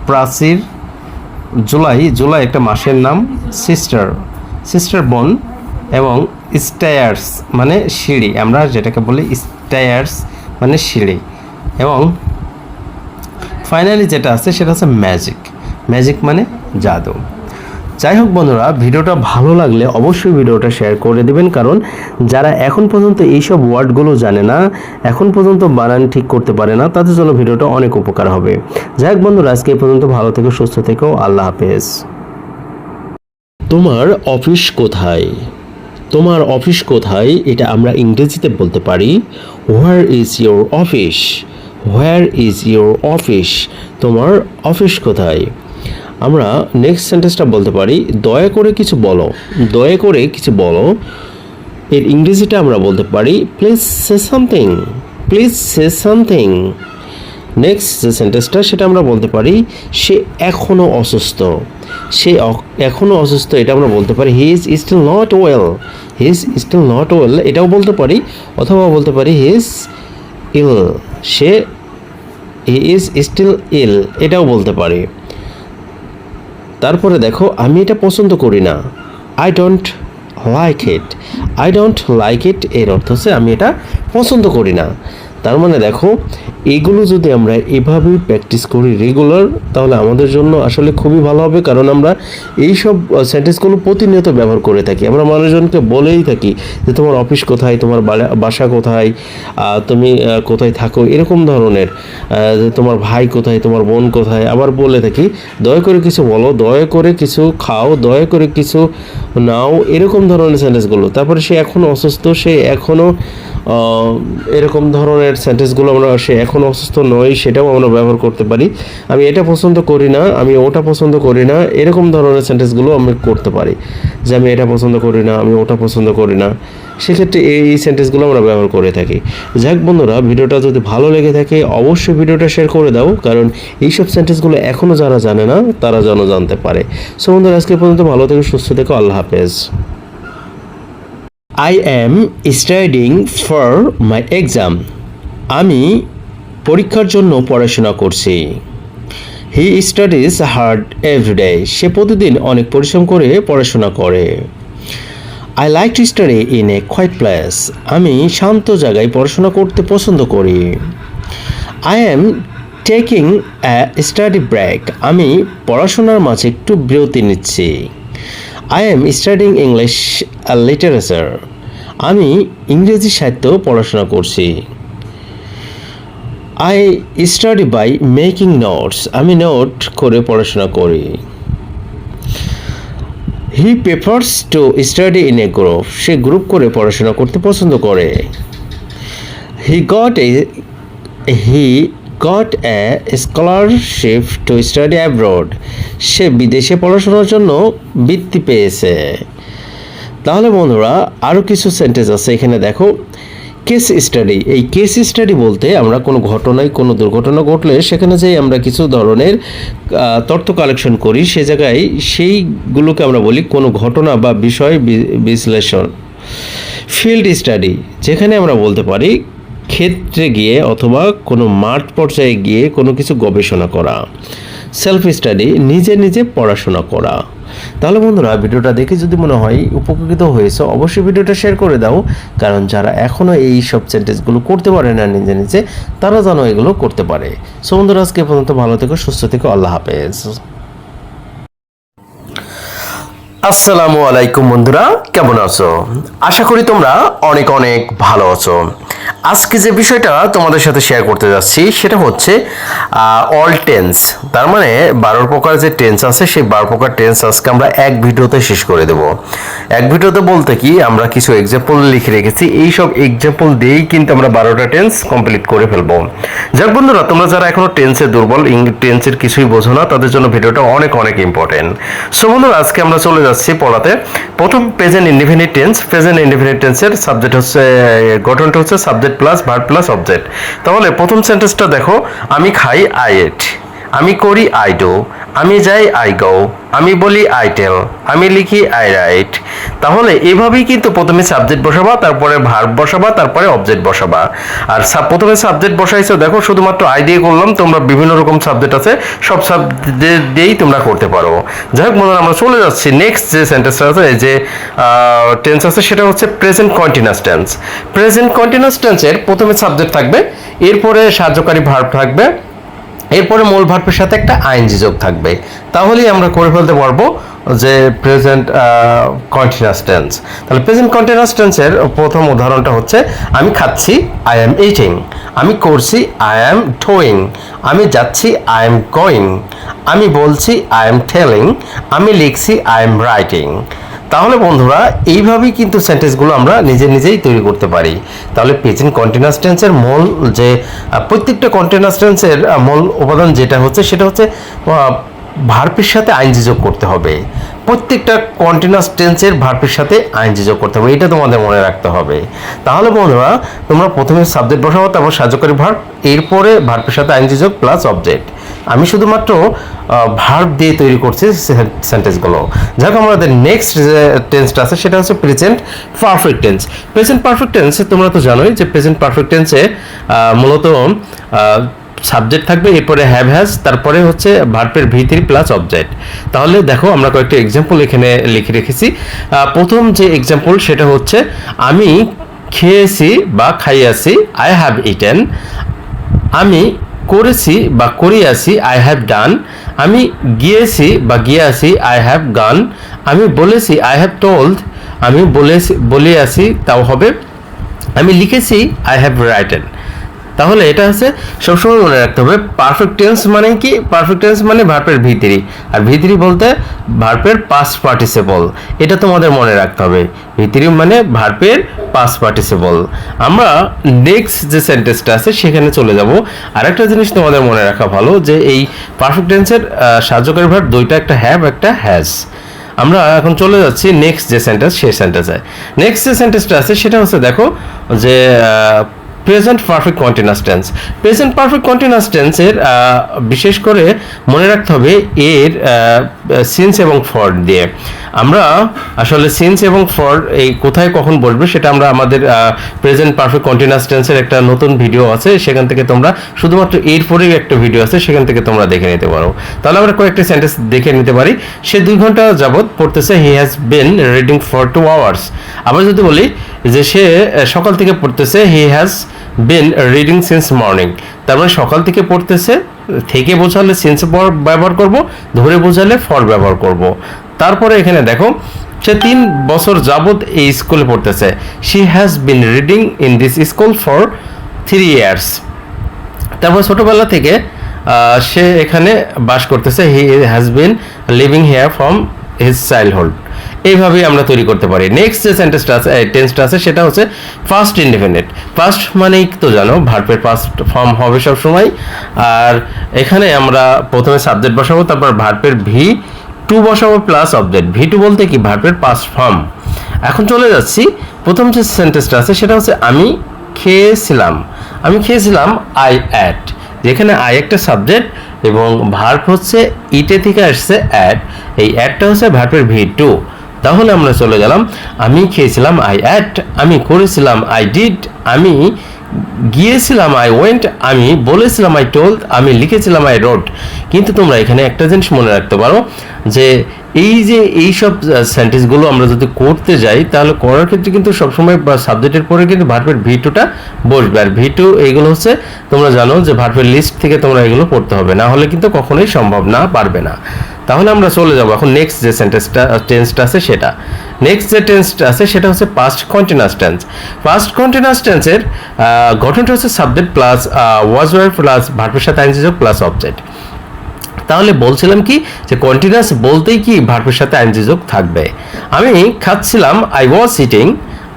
প্রাচীর, জুলাই, জুলাই একটা মাসের নাম, সিস্টার, সিস্টার বোন, এবং স্টেয়ার্স মানে সিঁড়ি, আমরা যেটাকে বলি স্টেয়ার্স মানে সিঁড়ি, এবং ফাইনালি যেটা আছে সেটা হচ্ছে ম্যাজিক, ম্যাজিক মানে জাদু। যাই হোক বন্ধুরা, ভিডিওটা ভালো লাগলে অবশ্যই ভিডিওটা শেয়ার করে দেবেন, কারণ যারা এখন পর্যন্ত এইসব ওয়ার্ডগুলো জানে না, এখন পর্যন্ত বানান ঠিক করতে পারে না, তাদের জন্য ভিডিওটা অনেক উপকার হবে। যাই হোক বন্ধুরা, আজকে এই পর্যন্ত, ভালো থেকো, সুস্থ থেকো, আল্লাহ হাফেজ। তোমার অফিস কোথায়? তোমার অফিস কোথায় এটা আমরা ইংরেজিতে বলতে পারি where is your office, where is your office, তোমার অফিস কোথায়। আমরা নেক্সট সেন্টেন্সটা বলতে পারি দয়া করে কিছু বলো, দয়া করে কিছু বলো, এর ইংরেজিটা আমরা বলতে পারি please say something, please say something. Next যে সেন্টেন্সটা সেটা আমরা বলতে পারি সে এখনও অসুস্থ, সে এখনও অসুস্থ, এটা আমরা বলতে পারি he is still not well, he is still not well, এটাও বলতে পারি, অথবা বলতে পারি হি ইজ ইল, সে হি ইজ স্টিল ইল, এটাও বলতে পারি। তারপরে দেখো আমি এটা পছন্দ করি না, I don't like it, I don't like it, এর অর্থ হচ্ছে আমি এটা পছন্দ করি না। তার মানে দেখো, এগুলো যদি আমরা এভাবেই প্র্যাকটিস করি রেগুলার, তাহলে আমাদের জন্য আসলে খুবই ভালো হবে, কারণ আমরা এই সব সেন্টেন্সগুলো প্রতিনিয়ত ব্যবহার করে থাকি। আমরা মানুষজনকে বলেই থাকি যে তোমার অফিস কোথায়, তোমার বাসা কোথায়, তুমি কোথায় থাকো, এরকম ধরনের, যে তোমার ভাই কোথায়, তোমার বোন কোথায়, আবার বলে থাকি দয়া করে কিছু বলো, দয়া করে কিছু খাও, দয়া করে কিছু নাও, এরকম ধরনের সেন্টেন্সগুলো। তারপরে সে এখনও অসুস্থ, সে এখনও, এরকম ধরনের সেন্টেন্সগুলো আমরা, সে এখন অসুস্থ নয়, সেটাও আমরা ব্যবহার করতে পারি। আমি এটা পছন্দ করি না, আমি ওটা পছন্দ করি না, এরকম ধরনের সেন্টেন্সগুলো আমি করতে পারি, যে আমি এটা পছন্দ করি না, আমি ওটা পছন্দ করি না, সেক্ষেত্রে এই সেন্টেন্সগুলো আমরা ব্যবহার করে থাকি। যাক বন্ধুরা, ভিডিওটা যদি ভালো লেগে থাকে অবশ্যই ভিডিওটা শেয়ার করে দাও, কারণ এইসব সেন্টেন্সগুলো এখনও যারা জানে না তারা যেন জানতে পারে। সো বন্ধুরা, আজকে পর্যন্ত ভালো থেকো, সুস্থ থেকো, আল্লাহ হাফেজ। I am studying for my exam. আমি পরীক্ষার জন্য পড়াশোনা করছি। He studies hard every day. সে প্রতিদিন অনেক পরিশ্রম করে পড়াশোনা করে। I like to study in a quiet place. আমি শান্ত জায়গায় পড়াশোনা করতে পছন্দ করি। I am taking a study break. আমি পড়াশোনার মাঝে একটু বিরতি নিচ্ছি। I am studying English literature. আমি ইংরেজি সাহিত্য পড়াশোনা করছি। I study by making notes. আমি নোট করে পড়াশোনা করি। He prefers to study in a group. Say group করে পড়াশোনা করতে পছন্দ করে। He got a scholarship to study abroad. সে বিদেশে পড়াশোনার জন্য বৃত্তি পেয়েছে। তাহলে বন্ধুরা, আরও কিছু সেন্টেন্স আছে এখানে দেখো। কেস স্টাডি, এই কেস স্টাডি বলতে আমরা কোনো ঘটনায়, কোনো দুর্ঘটনা ঘটলে সেখানে যে আমরা কিছু ধরনের তথ্য কালেকশন করি, সে জায়গায় সেইগুলোকে আমরা বলি কোনো ঘটনা বা বিষয় বিশ্লেষণ। ফিল্ড স্টাডি, যেখানে আমরা বলতে পারি ক্ষেত্রে গিয়ে অথবা কোনো মাঠ পর্যায়ে গিয়ে কোনো কিছু গবেষণা করা। সেলফ স্টাডি, নিজে নিজে পড়াশোনা করা। তাহলে বন্ধুরা, ভিডিওটা দেখে যদি মনে হয় উপকৃত হয়েছে অবশ্যই ভিডিওটা শেয়ার করে দাও, কারণ যারা এখনও এই সব সেন্টেন্সগুলো করতে পারে না নিজে নিজে, তারা যেন এগুলো করতে পারে। সো বন্ধুরা, আজকে পর্যন্ত ভালো থেকো, সুস্থ থেকো, আল্লাহ হাফেজ। আসসালামু আলাইকুম বন্ধুরা, কেমন আছো? আশা করি তোমরা অনেক অনেক ভালো আছো। আজকে যে বিষয়টা তোমাদের সাথে শেয়ার করতে যাচ্ছি সেটা হচ্ছে অল টেন্স। তার মানে 12 প্রকার যে টেন্স আছে সেই 12 প্রকার টেন্স আজকে আমরা এক ভিডিওতে শেষ করে দেব। এক ভিডিওতে বলতে কি আমরা কিছু এক্সাম্পল লিখে রেখেছি, এই সব এক্সাম্পল দিয়েই কিন্তু আমরা 12টা টেন্স কমপ্লিট করে ফেলবো। যাক বন্ধুরা, তোমরা যারা এখনো টেন্সে দুর্বল, টেন্সের কিছুই বোঝো না, তাদের জন্য ভিডিওটা অনেক অনেক ইম্পর্টেন্ট। সো বন্ধুরা, আজকে আমরা চলে যাচ্ছি পড়াতে। প্রথম present indefinite tense. Present indefinite টেন্সের সাবজেক্ট হচ্ছে, গঠনটা হচ্ছে subject plus verb plus object. তাহলে প্রথম সেন্টেন্সটা দেখো, আমি খাই আই এট, আমি করি আই ডু, আমি যাই আই গো, আমি বলি আই টেল, আমি লিখি আই রাইট। তাহলে এভাবেই কিন্তু প্রথমে সাবজেক্ট বসাবা, তারপরে ভার্ব বসাবা, তারপরে অবজেক্ট বসাবা। আর প্রথমে সাবজেক্ট বসাইছো, দেখো শুধুমাত্র আই দিয়ে করলাম, তোমরা বিভিন্ন রকম সাবজেক্ট আছে, সব সাবজেক্ট দিয়েই তোমরা করতে পারো। যাই হোক বন্ধুরা, আমরা চলে যাচ্ছি নেক্সট যে সেন্টেন্সটা আছে, যে টেন্স আছে, সেটা হচ্ছে present continuous tense. Present continuous টেন্সের প্রথমে সাবজেক্ট থাকবে, এরপরে সাহায্যকারী ভার্ব থাকবে, এরপরে মূল ভার্বের সাথে একটা আইএনজি যোগ থাকবে। তাহলেই আমরা করে ফেলতে পারবো যে প্রেজেন্ট কন্টিনিউয়াস টেন্স। তাহলে প্রেজেন্ট কন্টিনিউয়াস টেন্সের প্রথম উদাহরণটা হচ্ছে, আমি খাচ্ছি আই অ্যাম ইটিং, আমি করছি আই অ্যাম ডুইং, আমি যাচ্ছি আই অ্যাম গোয়িং, আমি বলছি আই অ্যাম টেলিং, আমি লিখছি আই অ্যাম রাইটিং। তাহলে বন্ধুরা, এইভাবেই কিন্তু সেন্টেন্সগুলো আমরা নিজেই তৈরি করতে পারি। তাহলে প্রেজেন্ট কন্টিনিউয়াস টেন্সের মূল যে প্রত্যেকটা কন্টিনিউয়াস টেন্সের মূল উপাদান যেটা হচ্ছে, সেটা হচ্ছে ভার্বের সাথে আইএনজি যোগ করতে হবে। প্রত্যেকটা কন্টিনিউয়াস টেন্সের ভার্বের সাথে আইএনজি যোগ করতে হবে, এটা তোমাদের মনে রাখতে হবে। তাহলে বন্ধুরা, তোমরা প্রথমে সাবজেক্ট বসাবো, তারপর সাহায্যকারী ভার্ব, এরপরে ভার্বের সাথে আইএনজি যোগ প্লাস অবজেক্ট। আমি শুধুমাত্র ভার্ব দিয়ে তৈরি করছি সেন্টেন্সগুলো। যাক, আমাদের নেক্সট যে টেন্সটা আছে সেটা হচ্ছে present perfect tense. Present perfect টেন্সে তোমরা তো জানোই যে প্রেজেন্ট পারফেক্ট টেন্সে মূলত সাবজেক্ট থাকবে, এরপরে হ্যাভ হ্যাজ, তারপরে হচ্ছে ভার্বের ভি3 প্লাস অবজেক্ট। তাহলে দেখো, আমরা কয়েকটা এক্সাম্পল এখানে লিখে রেখেছি। প্রথম যে এক্সাম্পল সেটা হচ্ছে, আমি খেয়েছি বা খাইয়াছি, আই হ্যাভ ইটেন, আমি করেছি বা করিয়াছি, আই হ্যাভ ডান, আমি গিয়েছি বা গিয়াছি, আই হ্যাভ গান, আমি বলেছি আই হ্যাভ টোল্ড, আমি বলিয়াছি, তাও হবে, আমি লিখেছি আই হ্যাভ রাইটেন। তাহলে এটা হচ্ছে সবসময় মনে রাখতে হবে, পারফেক্ট টেন্স মানে কি? পারফেক্ট টেন্স মানে ভার্বের ভি3, আর ভি3 বলতে ভার্বের পাস্ট পার্টিসিপল। এটা তোমাদের মনে রাখতে হবে, ভি3 মানে ভার্বের পাস্ট পার্টিসিপল। আমরা নেক্সট যে সেন্টেন্সটা আছে সেখানে চলে যাব। আর একটা জিনিস তোমাদের মনে রাখা ভালো, যে এই পারফেক্ট টেন্সের সাহায্যকারী ভার্ব দুইটা, একটা হ্যাভ একটা হ্যাজ। আমরা এখন চলে যাচ্ছি নেক্সট যে সেন্টেন্স, সেই সেন্টেন্সে। নেক্সট যে সেন্টেন্সটা আছে সেটা হচ্ছে, দেখো যে present perfect continuous tense. Present perfect continuous টেন্সের বিশেষ করে মনে রাখতে হবে এর সিন্স এবং ফর দিয়ে। আমরা আসলে সিন্স এবং ফর এই কোথায় কখন বলবো সেটা আমরা আমাদের প্রেজেন্ট পারফেক্ট কন্টিনিউয়াস টেন্সের একটা নতুন ভিডিও আছে, সেখান থেকে তোমরা শুধুমাত্র এরপরেই একটা ভিডিও আছে, সেখান থেকে তোমরা দেখে নিতে পারো। তাহলে আমরা কয়েকটা সেন্টেন্স দেখে নিতে পারি। সে 2 ঘন্টা যাবত পড়তেছে, he has been reading for 2 hours. আবার যদি বলি যে সে সকাল থেকে পড়তেছে, he has been reading since morning. তার মানে সকাল থেকে পড়তেছে, থেকে বোঝালে সিন্স ব্যবহার করব, ধরে বোঝালে ফর ব্যবহার করব। তারপরে এখানে দেখো, সে 3 বছর যাবত এই স্কুলে পড়তেছে, she has been reading in this school for 3 years. তারপর ছোটবেলা থেকে সে এখানে বাস করতেছে, he has been living here from his childhood. এইভাবেই আমরা তৈরি করতে পারি। নেক্সট যে সেন্টেন্সটা আছে, টেন্সটা আছে, সেটা হচ্ছে ফার্স্ট ইনডিফিনিট। ফার্স্ট মানেই তো জানো ভার্বের ফার্স্ট ফর্ম হবে সবসময়। আর এখানে আমরা প্রথমে সাবজেক্ট বসাবো, তারপর ভার্বের ভি2 বসাবো প্লাস অবজেক্ট। ভি2 বলতে কি? ভার্বের পাস্ট ফর্ম। এখন চলে যাচ্ছি, প্রথম যে সেন্টেন্সটা আছে সেটা হচ্ছে, আমি খেয়েছিলাম। আমি খেয়েছিলাম আই অ্যাট, যেখানে আই একটা সাবজেক্ট এবং ভার্ব হচ্ছে ইটে থেকে আসছে অ্যাট। এই অ্যাটটা হচ্ছে ভার্বের ভি2। তাহলে আমরা চলে গেলাম, আমি খেয়েছিলাম আই অ্যাট, আমি করেছিলাম আই ডিড, আমি গিয়েছিলাম আই ওয়েন্ট, আমি বলেছিলাম আই টোল্ড, আমি লিখেছিলাম আই রোট। কিন্তু তোমরা এখানে একটা জিনিস মনে রাখতে পারো, যে এই সব সেন্টেন্সগুলো আমরা যদি করতে যাই, তাহলে করার ক্ষেত্রে কিন্তু সবসময় সাবজেক্টের পরে কিন্তু ভার্বের ভি2টা বসবে। আর ভি2 এইগুলো হচ্ছে, তোমরা জানো যে ভার্বের লিস্ট থেকে তোমরা এগুলো পড়তে হবে, না হলে কিন্তু কখনোই সম্ভব না, পারবে না। তাহলে আমরা চলে যাব এখন নেক্সট যে টেন্সটা আছে সেটা। নেক্সট যে টেন্সটা আছে সেটা হচ্ছে past continuous tense. Past continuous টেন্সের গঠনটা হচ্ছে subject plus was were plus ভার্বের সাথে আইএনজি যোগ প্লাস অবজেক্ট। তাহলে বলছিলাম কি যে কন্টিনিউয়াস বলতেই কি ভার্বের সাথে আইএনজি যোগ থাকবে। আমি খাচ্ছিলাম, আই ওয়াজ ইটিং।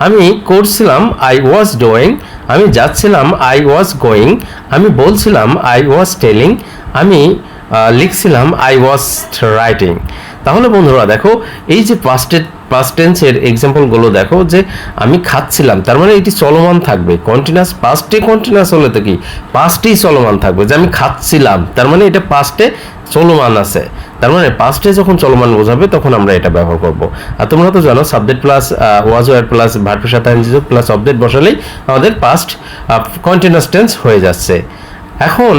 আমি করছিলাম, আই ওয়াজ ডুইং। আমি যাচ্ছিলাম, আই ওয়াজ গোয়িং। আমি বলছিলাম, আই ওয়াজ টেলিং। আমি লিখছিলাম, আই ওয়াজ রাইটিং। তাহলে বন্ধুরা দেখো, এই যে পাস্ট টেন্সের এক্সাম্পলগুলো দেখো, যে আমি খাচ্ছিলাম, তার মানে এটি চলমান থাকবে। কন্টিনিউয়াস পাস্টে কন্টিনিউয়াস হলে তো কি পাস্টেই চলমান থাকবে, যে আমি খাচ্ছিলাম, তার মানে এটা পাস্টে চলমান আছে। তার মানে পাস্টে যখন চলমান বোঝাবে তখন আমরা এটা ব্যবহার করব। আর তোমরা তো জানো subject plus was were plus ভার্বের সাথে আইএনজি যোগ প্লাস অবজেক্ট বসালেই আমাদের পাস্ট কন্টিনিউয়াস টেন্স হয়ে যাচ্ছে। এখন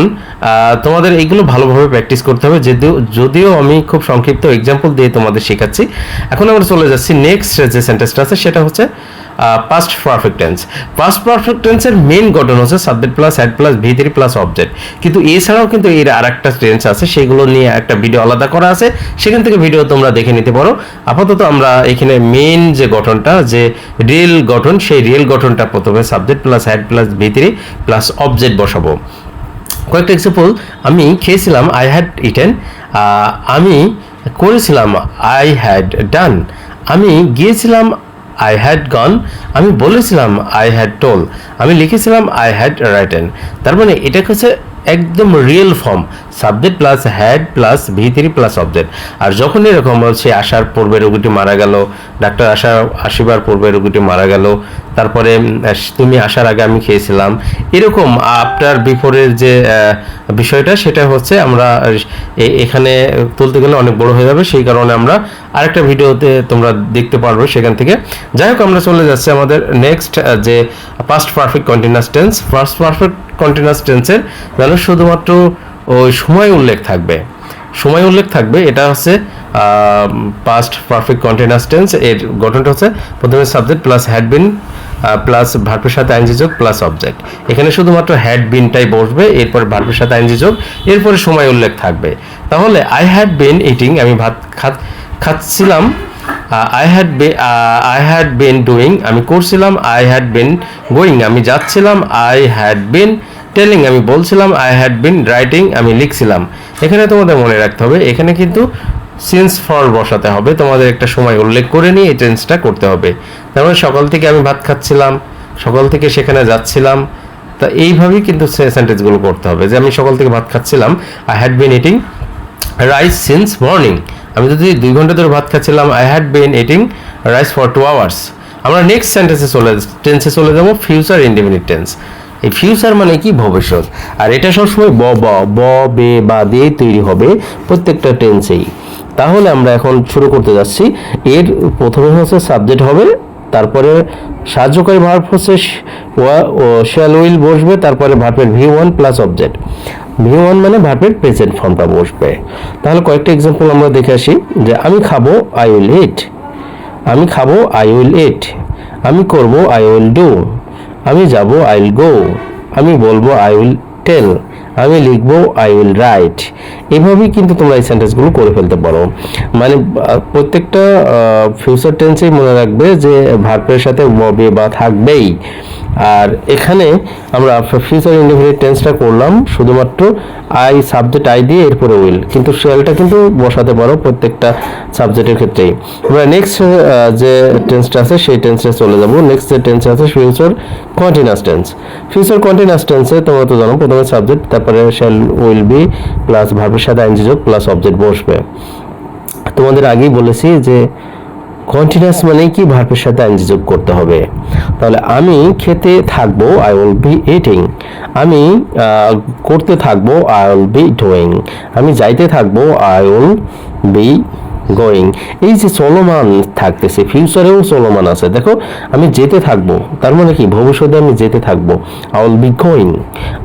তোমাদের এইগুলো ভালোভাবে প্র্যাকটিস করতে হবে, যদিও আমি খুব সংক্ষিপ্ত এক্সাম্পল দিয়ে তোমাদের শেখাচ্ছি। এখন আমরা চলে যাচ্ছি নেক্সট যে সেন্টেন্সটা আছে সেটা হচ্ছে past perfect tense. Past perfect টেন্সের মেইন গঠন হচ্ছে সাবজেক্ট প্লাস হ্যাড প্লাস ভি3 প্লাস অবজেক্ট। কিন্তু এছাড়াও কিন্তু এর আরেকটা টেন্স আছে, সেগুলো নিয়ে একটা ভিডিও আলাদা করা আছে, সেখান থেকে ভিডিও তোমরা দেখে নিতে পারো। আপাতত আমরা এখানে মেইন যে গঠনটা, যে রিয়েল গঠন, সেই রিয়েল গঠনটা প্রথমে সাবজেক্ট প্লাস হ্যাড প্লাস ভি3 প্লাস অবজেক্ট বসাবো। কয়েকটা এক্সাম্পল, আমি খেয়েছিলাম, আই হ্যাড ইটেন। আমি করেছিলাম, আই হ্যাড ডান। আমি গিয়েছিলাম, আই হ্যাড গন। আমি বলেছিলাম, আই হ্যাড টোল। আমি লিখেছিলাম, আই হ্যাড রাইটেন। তার মানে এটা হচ্ছে একদম real form, subject plus had plus ভি3 প্লাস অবজেক্ট। আর যখন এরকম হচ্ছে আসার পূর্বে রোগীটি মারা গেল, ডাক্তার আসিবার পূর্বে রোগীটি মারা গেল, তারপরে তুমি আসার আগে আমি খেয়েছিলাম, এরকম আফটার বিফোরের যে বিষয়টা সেটা হচ্ছে আমরা এখানে তুলতে গেলে অনেক বড় হয়ে যাবে, সেই কারণে আমরা আরেকটা ভিডিওতে তোমরা দেখতে পারবে সেখান থেকে। যাই হোক, আমরা চলে যাচ্ছি আমাদের নেক্সট যে past perfect continuous tense. Past perfect continuous টেন্সের মানে শুধুমাত্র ওই সময় উল্লেখ থাকবে, সময় উল্লেখ থাকবে। এটা হচ্ছে পাস্ট পারফেক্ট কন্টিনিউয়াস টেন্স। এর গঠনটা হচ্ছে প্রথমে subject plus had been plus ভার্বের সাথে আইএনজি যোগ প্লাস অবজেক্ট। এখানে শুধুমাত্র হ্যাড বিনটাই বসবে, এরপরে ভার্বের সাথে আইএনজি যোগ, এরপরে সময় উল্লেখ থাকবে। তাহলে আই হ্যাড বিন ইটিং, আমি ভাত খাচ্ছিলাম। আই হ্যাড বিন ডুইং, আমি করছিলাম। আই হ্যাড বিন গোয়িং, আমি যাচ্ছিলাম। আই হ্যাড বিন টেলিং, আমি বলছিলাম। আই হ্যাড বিন রাইটিং, আমি লিখছিলাম। এখানে তোমাদের মনে রাখতে হবে, এখানে কিন্তু সিন্স ফর বসাতে হবে, তোমাদের একটা সময় উল্লেখ করে নিয়ে এই টেন্সটা করতে হবে। তার মানে সকাল থেকে আমি ভাত খাচ্ছিলাম, সকাল থেকে সেখানে যাচ্ছিলাম। তা এইভাবেই কিন্তু সেন্টেন্সগুলো করতে হবে, যে আমি সকাল থেকে ভাত খাচ্ছিলাম, I had been eating rice since morning. আমি যদি 2 ঘন্টা ধরে ভাত খাচ্ছিলাম, I had been eating rice for 2 hours. আমরা নেক্সট টেন্সে চলে যাবো, ফিউচার ইনডেফিনিট টেন্স। এই ফিউচার মানে কি ভবিষ্যৎ, আর এটা সবসময় ব বে বা দিয়ে তৈরি হবে প্রত্যেকটা টেন্সেই। তাহলে আমরা এখন শুরু করতে যাচ্ছি। এর প্রথমে হচ্ছে সাবজেক্ট হবে, তারপরে সাহায্যকারী ভার্ব হচ্ছে শ্যাল উইল বসবে, তারপরে ভার্বের ভি1 প্লাস অবজেক্ট। ভি1 মানে ভার্বের প্রেজেন্ট ফর্মটা বসবে। তাহলে কয়েকটা এক্সাম্পল আমরা দেখে আসি, যে আমি খাবো, আই উইল ইট। আমি খাবো, আই উইল ইট। আমি করবো, আই উইল ডু। আমি যাব, আই উইল গো। আমি বলবো, আই উইল টেল। আমি লিখবো, আই উইল রাইট। এভাবেই কিন্তু তোমরা এই সেন্টেন্সগুলো করে ফেলতে পারো। মানে প্রত্যেকটা ফিউচার টেন্সেই মনে রাখবে যে ভার্বের সাথে বে বা থাকবেই। আর এখানে আমরা ফিউচার ইনডেফিনিট টেন্সটা করলাম শুধুমাত্র আই, সাবজেক্ট আই দিয়ে, এরপরে উইল, কিন্তু শেলটা কিন্তু বসাতে পারো প্রত্যেকটা সাবজেক্টের ক্ষেত্রেই। আমরা নেক্সট যে টেন্সটা আছে সেই টেন্সে চলে যাব। নেক্সট যে টেন্স আছে future continuous tense. Future continuous টেন্সে তোমরা তো জানো প্রথমে সাবজেক্ট, তারপরে শ্যাল উইল বি প্লাস ভার্বের সাথে আইএনজি যোগ প্লাস অবজেক্ট বসবে। তোমাদের আগেই বলেছি যে কন্টিনিউয়াস মানেই কি ভার্বের সাথে আইএনজি যোগ করতে হবে। তাহলে আমি খেতে থাকবো, আই উইল বি ইটিং। আমি করতে থাকবো, আই উইল বি ডুইং। আমি যাইতে থাকবো, আই উইল বি গোয়িং। এই যে চলমান থাকতেছে, ফিউচারেও চলমান আছে। দেখো, আমি যেতে থাকবো, তার মানে কি ভবিষ্যতে আমি যেতে থাকবো, আই উইল বি গোয়িং।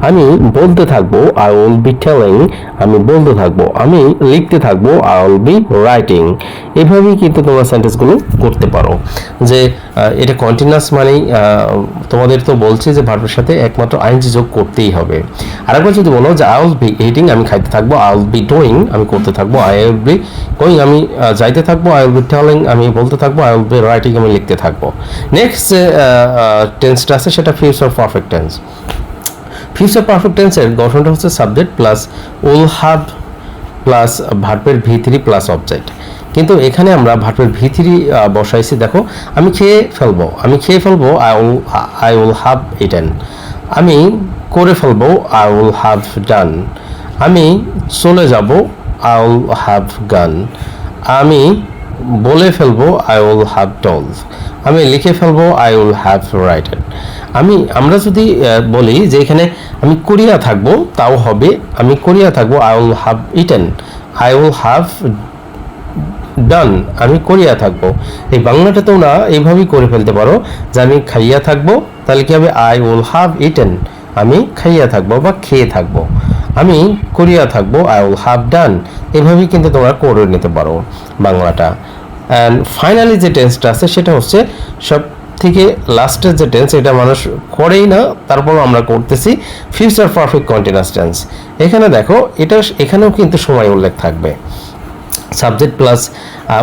আমি বলতে থাকবো, আই উইল বি টেলিং। আমি বলতে থাকবো। আমি লিখতে থাকবো, আই উইল বি রাইটিং। এভাবেই কিন্তু তোমরা সেন্টেন্সগুলো করতে পারো। যে এটা কন্টিনিউয়াস মানেই তোমাদের তো বলছি যে ভার্বের সাথে একমাত্র আইএনজি যোগ করতেই হবে। আরেকবার যদি বলো যে আই উইল বি ইটিং, আমি খাইতে থাকবো, আই উইল বি ডুইং, আমি করতে থাকবো, আই উইল বি গোয়িং, আমি যাইতে থাকবো, আই উইল বি টেলিং আমি বলতে থাকবো, আই উইল বি রাইটিং আমি লিখতে থাকবো। নেক্সট যে টেন্সটা আছে সেটা future perfect tense. Future perfect টেন্সের গঠনটা হচ্ছে subject plus will have plus ভার্বের V3 প্লাস অবজেক্ট। কিন্তু এখানে আমরা ভার্বের V3 বসাইছি। দেখো আমি খেয়ে ফেলবো, আই উইল হ্যাভ ইটেন। আমি করে ফেলবো, আই উইল হ্যাভ ডান। আমি চলে যাব, আই উইল হ্যাভ গান। আমি বলে ফেলবো, আই উইল হ্যাভ টোল্ড। আমি লিখে ফেলবো, আই উইল হ্যাভ রাইটেন। আমরা যদি বলি যে এখানে আমি করিয়া থাকবো, তাও হবে আমি করিয়া থাকবো, I will have eaten. I will have done, আমি করিয়া থাকবো। এই বাংলাটা তোমরা এইভাবেই করে ফেলতে পারো যে আমি খাইয়া থাকবো, তাহলে কি হবে, আই উইল হ্যাভ ইটেন, আমি খাইয়া থাকবো বা খেয়ে থাকবো। আমি করিয়া থাকবো, আই উইল হ্যাভ ডান। এভাবেই কিন্তু তোমরা করে নিতে পারো বাংলাটা। অ্যান্ড ফাইনালি যে টেন্সটা আছে সেটা হচ্ছে সব থেকে লাস্টের যে টেন্স, এটা মানুষ করেই না, তারপরও আমরা করতেছি, ফিউচার পারফেক্ট কন্টিনিউয়াস টেন্স। এখানে দেখো এখানেও কিন্তু সময় উল্লেখ থাকবে। Subject plus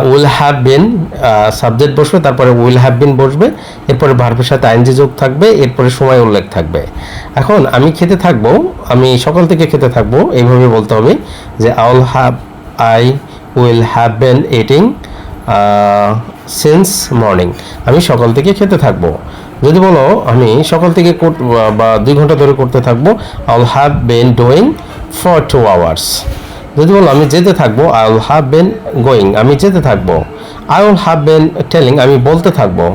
will have been, subject বসবে, তারপরে উইল হ্যাভ বিন বসবে, এরপরে ভার্বের সাথে আইএনজি যোগ থাকবে, এরপরে সময় উল্লেখ থাকবে। এখন আমি খেতে থাকবো, আমি সকাল থেকে খেতে থাকবো, এইভাবে বলতে হবে যে I will have been eating since morning. আমি সকাল থেকে খেতে থাকবো। যদি বলো আমি সকাল থেকে বা 2 ঘন্টা ধরে করতে থাকবো, I will have been doing for 2 hours। যদি বলো আমি যেতে থাকবো, I will have been going, আমি যেতে থাকবো। I will have been telling, আমি বলতে থাকবো।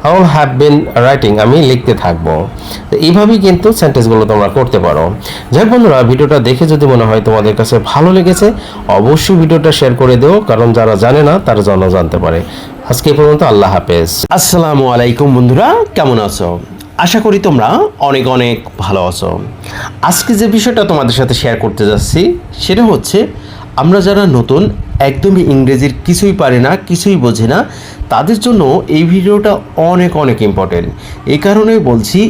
I will have been writing, আমি লিখতে থাকবো। তো এইভাবেই কিন্তু সেন্টেন্সগুলো তোমরা করতে পারো। যাই বন্ধুরা, ভিডিওটা দেখে যদি মনে হয় তোমাদের কাছে ভালো লেগেছে, অবশ্যই ভিডিওটা শেয়ার করে দিও, কারণ যারা জানে না তারা যেন জানতে পারে। আজকে এই পর্যন্ত, আল্লাহ হাফেজ। আসসালামু আলাইকুম বন্ধুরা, কেমন আছো? আশা করি তোমরা অনেক অনেক ভালো আছো। আজকে যে বিষয়টা তোমাদের সাথে শেয়ার করতে যাচ্ছি সেটা হচ্ছে, আমরা যারা নতুন, একদমই ইংরেজির কিছুই পারি না, কিছুই বোঝে না, তাদের জন্য এই ভিডিওটা অনেক অনেক ইম্পর্টেন্ট। এই কারণেই বলছি,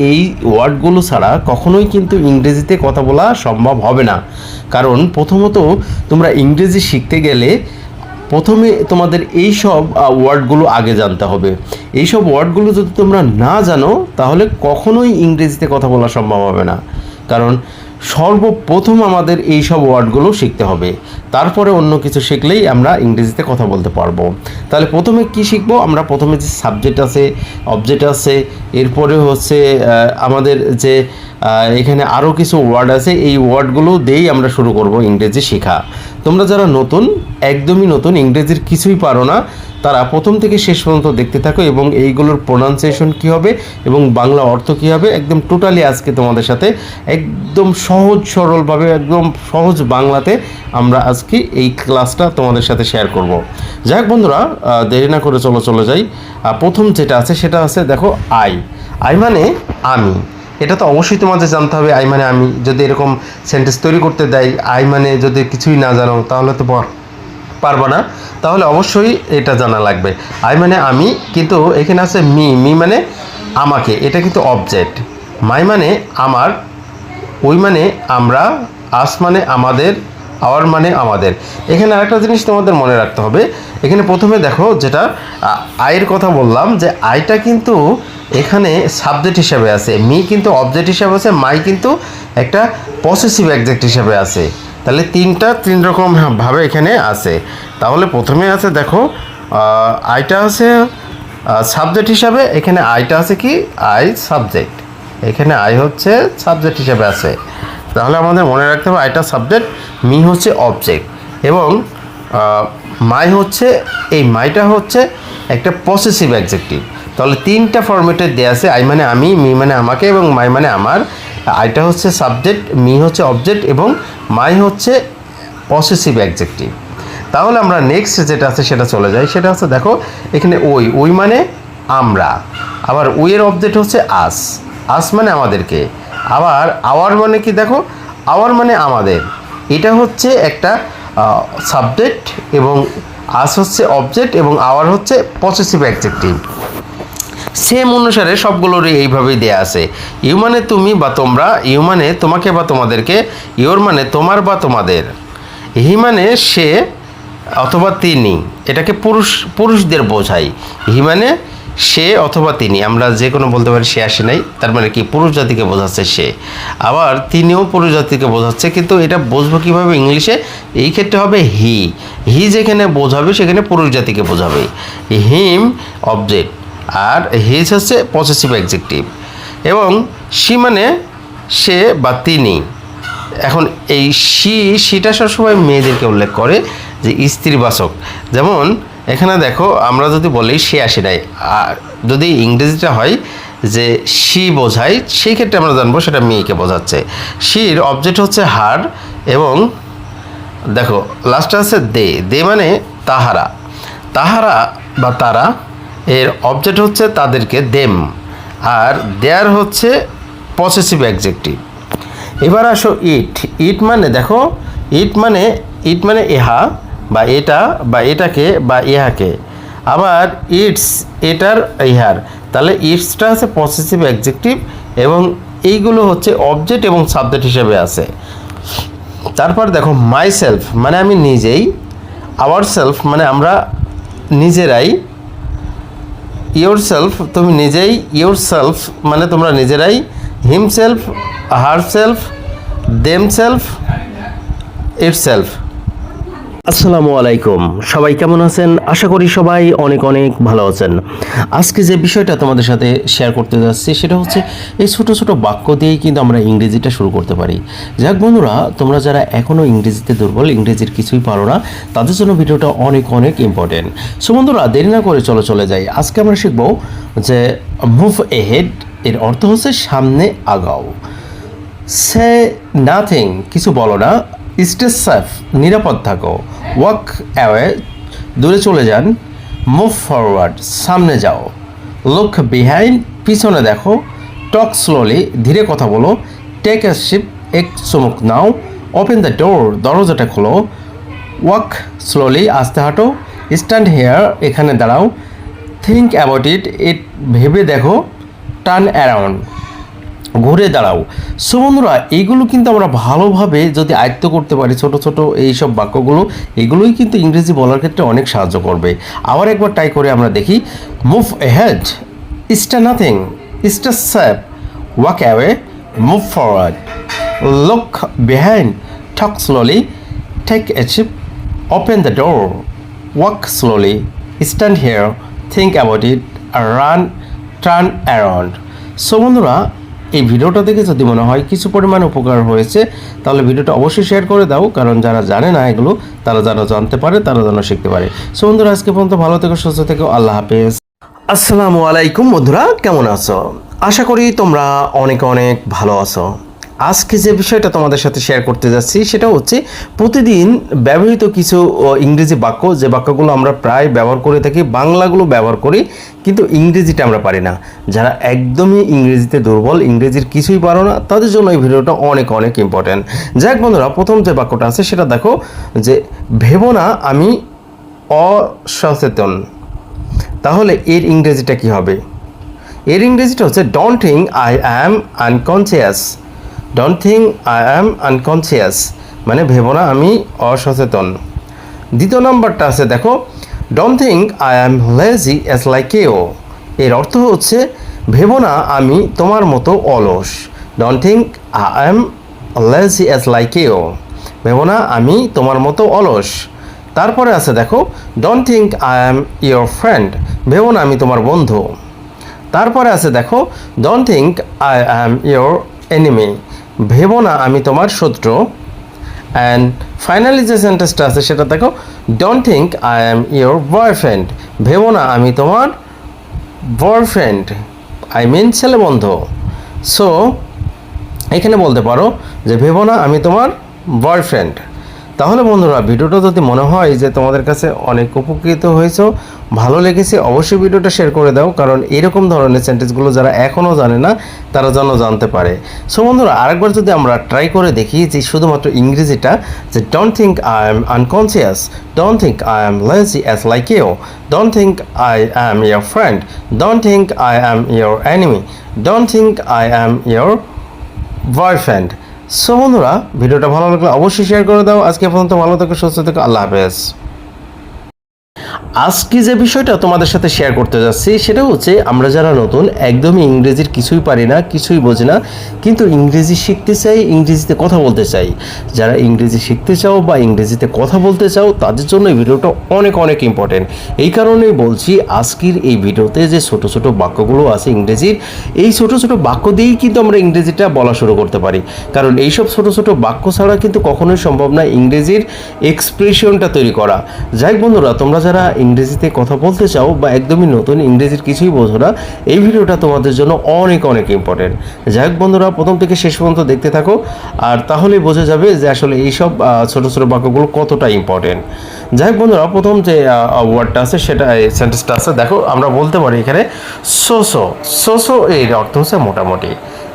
এই ওয়ার্ডগুলো ছাড়া কখনোই কিন্তু ইংরেজিতে কথা বলা সম্ভব হবে না। কারণ প্রথমত তোমরা ইংরেজি শিখতে গেলে প্রথমে তোমাদের এই সব ওয়ার্ডগুলো আগে জানতে হবে। এই সব ওয়ার্ডগুলো যদি তোমরা না জানো, তাহলে কখনোই ইংরেজিতে কথা বলা সম্ভব হবে না। কারণ সর্বপ্রথম আমাদের এই সব ওয়ার্ডগুলো শিখতে হবে, তারপরে অন্য কিছু শিখলেই আমরা ইংরেজিতে কথা বলতে পারবো। তাহলে প্রথমে কি শিখবো আমরা? প্রথমে যে সাবজেক্ট আছে, অবজেক্ট আছে, এরপরে হচ্ছে আমাদের যে এখানে আরও কিছু ওয়ার্ড আছে, এই ওয়ার্ডগুলো দিয়েই আমরা শুরু করব ইংরেজি শেখা। তোমরা যারা নতুন, একদমই নতুন, ইংরেজির কিছুই পারো না, তারা প্রথম থেকে শেষ পর্যন্ত দেখতে থাকো, এবং এইগুলোর প্রোনাউন্সিয়েশন কী হবে এবং বাংলা অর্থ কী হবে, একদম টোটালি আজকে তোমাদের সাথে একদম সহজ সরলভাবে, একদম সহজ বাংলাতে আমরা আজকে এই ক্লাসটা তোমাদের সাথে শেয়ার করব। যাই হোক বন্ধুরা, দেরি না করে চলে যাই। প্রথম যেটা আছে সেটা আছে, দেখো আই মানে আমি। এটা তো অবশ্যই তোমাদের জানতে হবে, আই মানে আমি। যদি এরকম সেন্টেন্স তৈরি করতে দেয়, আই মানে যদি কিছুই না জানো, তাহলে তো পারবো না। তাহলে অবশ্যই এটা জানা লাগবে। আই মানে আমি, কিন্তু এখানে আছে মি মানে আমাকে, এটা কিন্তু অবজেক্ট। মাই মানে আমার, উই মানে আমরা, আস মানে আমাদের, আওয়ার মানে আমাদের। এখানে আরেকটা জিনিস তোমাদের মনে রাখতে হবে। এখানে প্রথমে দেখো, যেটা আয়ের কথা বললাম, যে আইটা কিন্তু এখানে সাবজেক্ট হিসাবে আছে, মি কিন্তু অবজেক্ট হিসাবে আছে, মাই কিন্তু একটা পসেসিভ অ্যাডজেক্ট হিসাবে আছে। তাহলে তিন রকম ভাবে এখানে আছে। তাহলে প্রথমে আছে, দেখো আইটা আছে সাবজেক্ট হিসাবে, এখানে আইটা আছে কি, আই সাবজেক্ট, এখানে আই হচ্ছে সাবজেক্ট হিসাবে আছে। তাহলে আমাদের মনে রাখতে হবে, আইটা সাবজেক্ট, মি হচ্ছে অবজেক্ট, এবং মাই হচ্ছে, এই মাইটা হচ্ছে একটা পসেসিভ অ্যাডজেক্টিভ। তাহলে 3টা ফরম্যাটে দেওয়া আছে, আই মানে আমি, মি মানে আমাকে, এবং মাই মানে আমার। আইটা হচ্ছে সাবজেক্ট, মি হচ্ছে অবজেক্ট, এবং মাই হচ্ছে পসেসিভ অ্যাডজেক্টিভ। তাহলে আমরা নেক্সট যেটা আছে সেটা চলে যাই। সেটা হচ্ছে, দেখো এখানে ওই মানে আমরা, আবার উইয়ের অবজেক্ট হচ্ছে আস মানে আমাদেরকে, আবার আওয়ার মানে কি, দেখো আওয়ার মানে আমাদের। এটা হচ্ছে একটা সাবজেক্ট, এবং আস হচ্ছে অবজেক্ট, এবং আওয়ার হচ্ছে পসেসিভ অ্যাডজেক্টিভ। সেম অনুসারে সবগুলোরই এইভাবেই দেয়া আছে। ইউ মানে তুমি বা তোমরা, ইউ মানে তোমাকে বা তোমাদেরকে, ইউর মানে তোমার বা তোমাদের, হি মানে সে, অথবা তিনি, এটাকে পুরুষদের বোঝায়। হি মানে সে অথবা তিনি, আমরা যে কোনো বলতে পারি সে আসে নাই, তার মানে কি পুরুষ জাতিকে বোঝাচ্ছে সে। আবার তিনিও পুরুষ জাতিকে বোঝাচ্ছে, কিন্তু এটা বুঝবো কীভাবে ইংলিশে? এই ক্ষেত্রে হবে হি। হি যেখানে বোঝাবে সেখানে পুরুষ জাতিকে বোঝাবে। হিম অবজেক্ট, আর হিজ হচ্ছে পসেসিভ অ্যাডজেক্টিভ, এবং সি মানে সে বা তিনি। এখন এই সিটা সবসময় মেয়েদেরকে উল্লেখ করে যে স্ত্রীবাচক। যেমন এখানে দেখো, আমরা যদি বলি সে আসে নাই, আর যদি ইংরেজিটা হয় যে সি বোঝায়, সেই ক্ষেত্রে আমরা জানবো সেটা মেয়েকে বোঝাচ্ছে। সির অবজেক্ট হচ্ছে হার, এবং দেখো লাস্টে আছে দে মানে তাহারা। তাহারা বা তারা এর অবজেক্ট হচ্ছে তাদেরকে, দেম, আর দেয়ার হচ্ছে পসেসিভ অ্যাডজেক্টিভ। এবার আসো ইট মানে দেখো, ইট মানে ইহা বা এটা বা এটাকে বা ইহাকে। আবার এটার ইহার, তাহলে ইটসটা হচ্ছে পসেসিভ অ্যাডজেক্টিভ, এবং এইগুলো হচ্ছে অবজেক্ট এবং সাবজেক্ট হিসেবে আছে। তারপর দেখো মাই সেলফ মানে আমি নিজেই, আওয়ার সেলফ মানে আমরা নিজেরাই, ইয়োর সেলফ তুমি নিজেই, ইয়োর সেলফ মানে তোমরা নিজেরাই, himself, herself, themself, itself. আসসালামু আলাইকুম, সবাই কেমন আছেন? আশা করি সবাই অনেক অনেক ভালো আছেন। আজকে যে বিষয়টা তোমাদের সাথে শেয়ার করতে যাচ্ছি সেটা হচ্ছে এই ছোট ছোট বাক্য দিয়েই কিন্তু আমরা ইংরেজিটা শুরু করতে পারি। যাক বন্ধুরা, তোমরা যারা এখনও ইংরেজিতে দুর্বল, ইংরেজির কিছুই পারো না, তাদের জন্য ভিডিওটা অনেক অনেক ইম্পর্টেন্ট। সো বন্ধুরা, দেরি না করে চলে যাই। আজকে আমরা শিখব যে মুভ এহেড এর অর্থ হচ্ছে সামনে আগাও। সে নাথিং কিছু বলো না। স্টে সেফ নিরাপদ থাকো। ওয়াক অ্যাওয়ে দূরে চলে যান। মুভ ফরওয়ার্ড সামনে যাও। লুক বিহাইন্ড পিছনে দেখো। টক স্লোলি ধীরে কথা বলো। টেক এ শিপ এক চুমুক নাও। ওপেন দ্য ডোর দরজাটা খোলো। ওয়াক স্লোলি আস্তে হাঁটো। স্ট্যান্ড হেয়ার এখানে দাঁড়াও। থিঙ্ক অ্যাবাউট ইট ভেবে দেখো। টার্ন অ্যারাউন্ড ঘুরে দাঁড়াও। সো বন্ধুরা, এইগুলো কিন্তু আমরা ভালোভাবে যদি আয়ত্ত করতে পারি, ছোট ছোট এইসব বাক্যগুলো, এগুলোই কিন্তু ইংরেজি বলার ক্ষেত্রে অনেক সাহায্য করবে। আবার একবার ট্রাই করে আমরা দেখি। Move ahead, stay nothing, stay safe, walk away, move forward, look behind, talk slowly, take a ship, open the door, walk slowly, stand here, think about it, run, turn around. So বন্ধুরা, এই ভিডিওটা দেখে যদি মনে হয় কিছু পরিমাণ উপকার হয়েছে, তাহলে ভিডিওটা অবশ্যই শেয়ার করে দাও, কারণ যারা জানে না এগুলো, তারা যেন জানতে পারে, তারা যেন শিখতে পারে। সো বন্ধুরা, আজকে পর্যন্ত ভালো থেকো, সুস্থ থেকো, আল্লাহ হাফেজ। আসসালামু আলাইকুম বন্ধুরা, কেমন আছো? আশা করি তোমরা অনেক অনেক ভালো আছো। আজকে যে বিষয়টা তোমাদের সাথে শেয়ার করতে যাচ্ছি সেটা হচ্ছে প্রতিদিন ব্যবহৃত কিছু ইংরেজি বাক্য, যে বাক্যগুলো আমরা প্রায় ব্যবহার করে থাকি, বাংলাগুলো ব্যবহার করি, কিন্তু ইংরেজিটা আমরা পারি না। যারা একদমই ইংরেজিতে দুর্বল, ইংরেজির কিছুই পারো না, তাদের জন্য এই ভিডিওটা অনেক অনেক ইম্পর্ট্যান্ট। যাক বন্ধুরা, প্রথম যে বাক্যটা আছে সেটা দেখো, যে ভেবো না আমি অসচেতন। তাহলে এর ইংরেজিটা কি হবে? এর ইংরেজিটা হচ্ছে don't think I am unconscious. Don't think I am unconscious মানে ভেবো না আমি অসচেতন। দ্বিতীয় নম্বরটা আছে দেখো, don't think I am lazy as like you. এর অর্থ হচ্ছে ভেবো না আমি তোমার মতো অলস। Don't think I am lazy as like you, ভেবো না আমি তোমার মতো অলস। তারপরে আছে দেখো, don't think I am your friend, ভেবো না আমি তোমার বন্ধু। তারপরে আছে দেখো, don't think I am your enemy, ভেবো না আমি তোমার শত্রু। অ্যান্ড ফাইনালি যে সেন্টেন্সটা আছে সেটা দেখো, don't think I am your boyfriend, ভেবো না আমি তোমার বয়ফ্রেন্ড, আই মিন ছেলে বন্ধু। সো এখানে বলতে পারো যে ভেবো না আমি তোমার বয়ফ্রেন্ড। তাহলে বন্ধুরা, ভিডিওটা যদি মনে হয় যে তোমাদের কাছে অনেক উপকৃত হয়েছে, ভালো লেগেছে, অবশ্যই ভিডিওটা শেয়ার করে দাও, কারণ এরকম ধরনের সেন্টেন্সগুলো যারা এখনও জানে না তারা যেন জানতে পারে। সো বন্ধুরা, আরেকবার যদি আমরা ট্রাই করে দেখি যে শুধুমাত্র ইংরেজিটা, যে don't think I am unconscious, don't think I am lazy as like you, don't think I am your friend, don't think I am your enemy, don't think I am your boyfriend. So বন্ধুরা, ভিডিওটা ভালো লাগলে অবশ্যই share করে দাও। আজকে পর্যন্ত ভালো থেকো, সুস্থ থেকো, আল্লাহ হাফেজ। আজকে যে বিষয়টা তোমাদের সাথে শেয়ার করতে যাচ্ছি সেটা হচ্ছে আমরা যারা নতুন একদমই ইংরেজির কিছুই পারি না, কিছুই বোঝি না, কিন্তু ইংরেজি শিখতে চাই, ইংরেজিতে কথা বলতে চাই। যারা ইংরেজি শিখতে চাও বা ইংরেজিতে কথা বলতে চাও তাদের জন্য এই ভিডিওটা অনেক অনেক ইম্পর্টেন্ট। এই কারণেই বলছি আজকের এই ভিডিওতে যে ছোট ছোট বাক্যগুলো আছে ইংরেজির, এই ছোট ছোট বাক্য দিয়েই কিন্তু আমরা ইংরেজিটা বলা শুরু করতে পারি। কারণ এইসব ছোট ছোট বাক্য ছাড়া কিন্তু কখনোই সম্ভব না ইংরেজির এক্সপ্রেশনটা তৈরি করা। যাই বন্ধুরা, তোমরা যারা ইংরেজিতে কথা বলতে চাও বা একদমই নতুন ইংরেজির কিছুই বোঝো না, এই ভিডিওটা তোমাদের জন্য অনেক অনেক ইম্পর্টেন্ট। যাই হোক বন্ধুরা, প্রথম থেকে শেষ পর্যন্ত দেখতে থাকো, আর তাহলেই বোঝা যাবে যে আসলে এইসব ছোট ছোট বাক্যগুলো কতটা ইম্পর্টেন্ট। যাই হোক বন্ধুরা, প্রথম যে ওয়ার্ডটা আছে সেটা সেন্টেন্সটা আছে, দেখো আমরা বলতে পারি এখানে সোসো। সোসো এর অর্থ হচ্ছে মোটামুটি।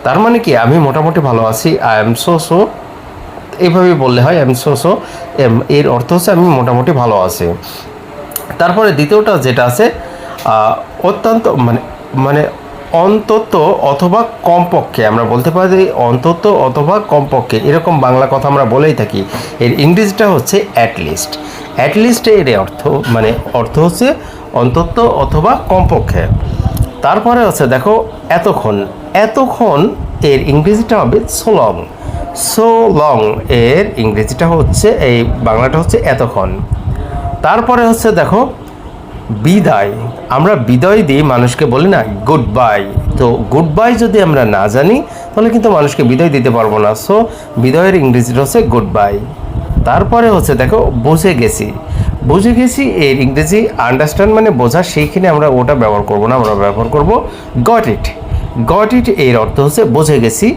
তার মানে কি আমি মোটামুটি ভালো আছি, আই এম সোসো, এইভাবে বললে হয়। আই এম সোসো এর অর্থ হচ্ছে আমি মোটামুটি ভালো আছি। তারপরে দ্বিতীয়টা যেটা আছে অত্যন্ত মানে মানে অন্তত অথবা কমপক্ষে, আমরা বলতে পারি অন্তত অথবা কমপক্ষে, এরকম বাংলা কথা আমরা বলেই থাকি। এর ইংরেজিটা হচ্ছে অ্যাটলিস্ট। অ্যাটলিস্ট এর অর্থ হচ্ছে অন্তত অথবা কমপক্ষে। তারপরে হচ্ছে দেখো এতক্ষণ। এতক্ষণ এর ইংরেজিটা হবে সো লং। সো লং এর ইংরেজিটা হচ্ছে এই বাংলাটা হচ্ছে এতক্ষণ। তারপরে হচ্ছে দেখো বিদায়। আমরা বিদায় দিই, মানুষকে বলি না গুড বাই। তো গুড বাই যদি আমরা না জানি তাহলে কিন্তু মানুষকে বিদায় দিতে পারবো না। সো বিদায়ের ইংরেজিটা হচ্ছে গুড বাই। তারপরে হচ্ছে দেখো বুঝে গেছি। বুঝে গেছি এর ইংরেজি আন্ডারস্ট্যান্ড মানে বোঝা, সেইখানে আমরা ওটা ব্যবহার করব না, আমরা ব্যবহার করব গট ইট। গট ইট এর অর্থ হচ্ছে বুঝে গেছি,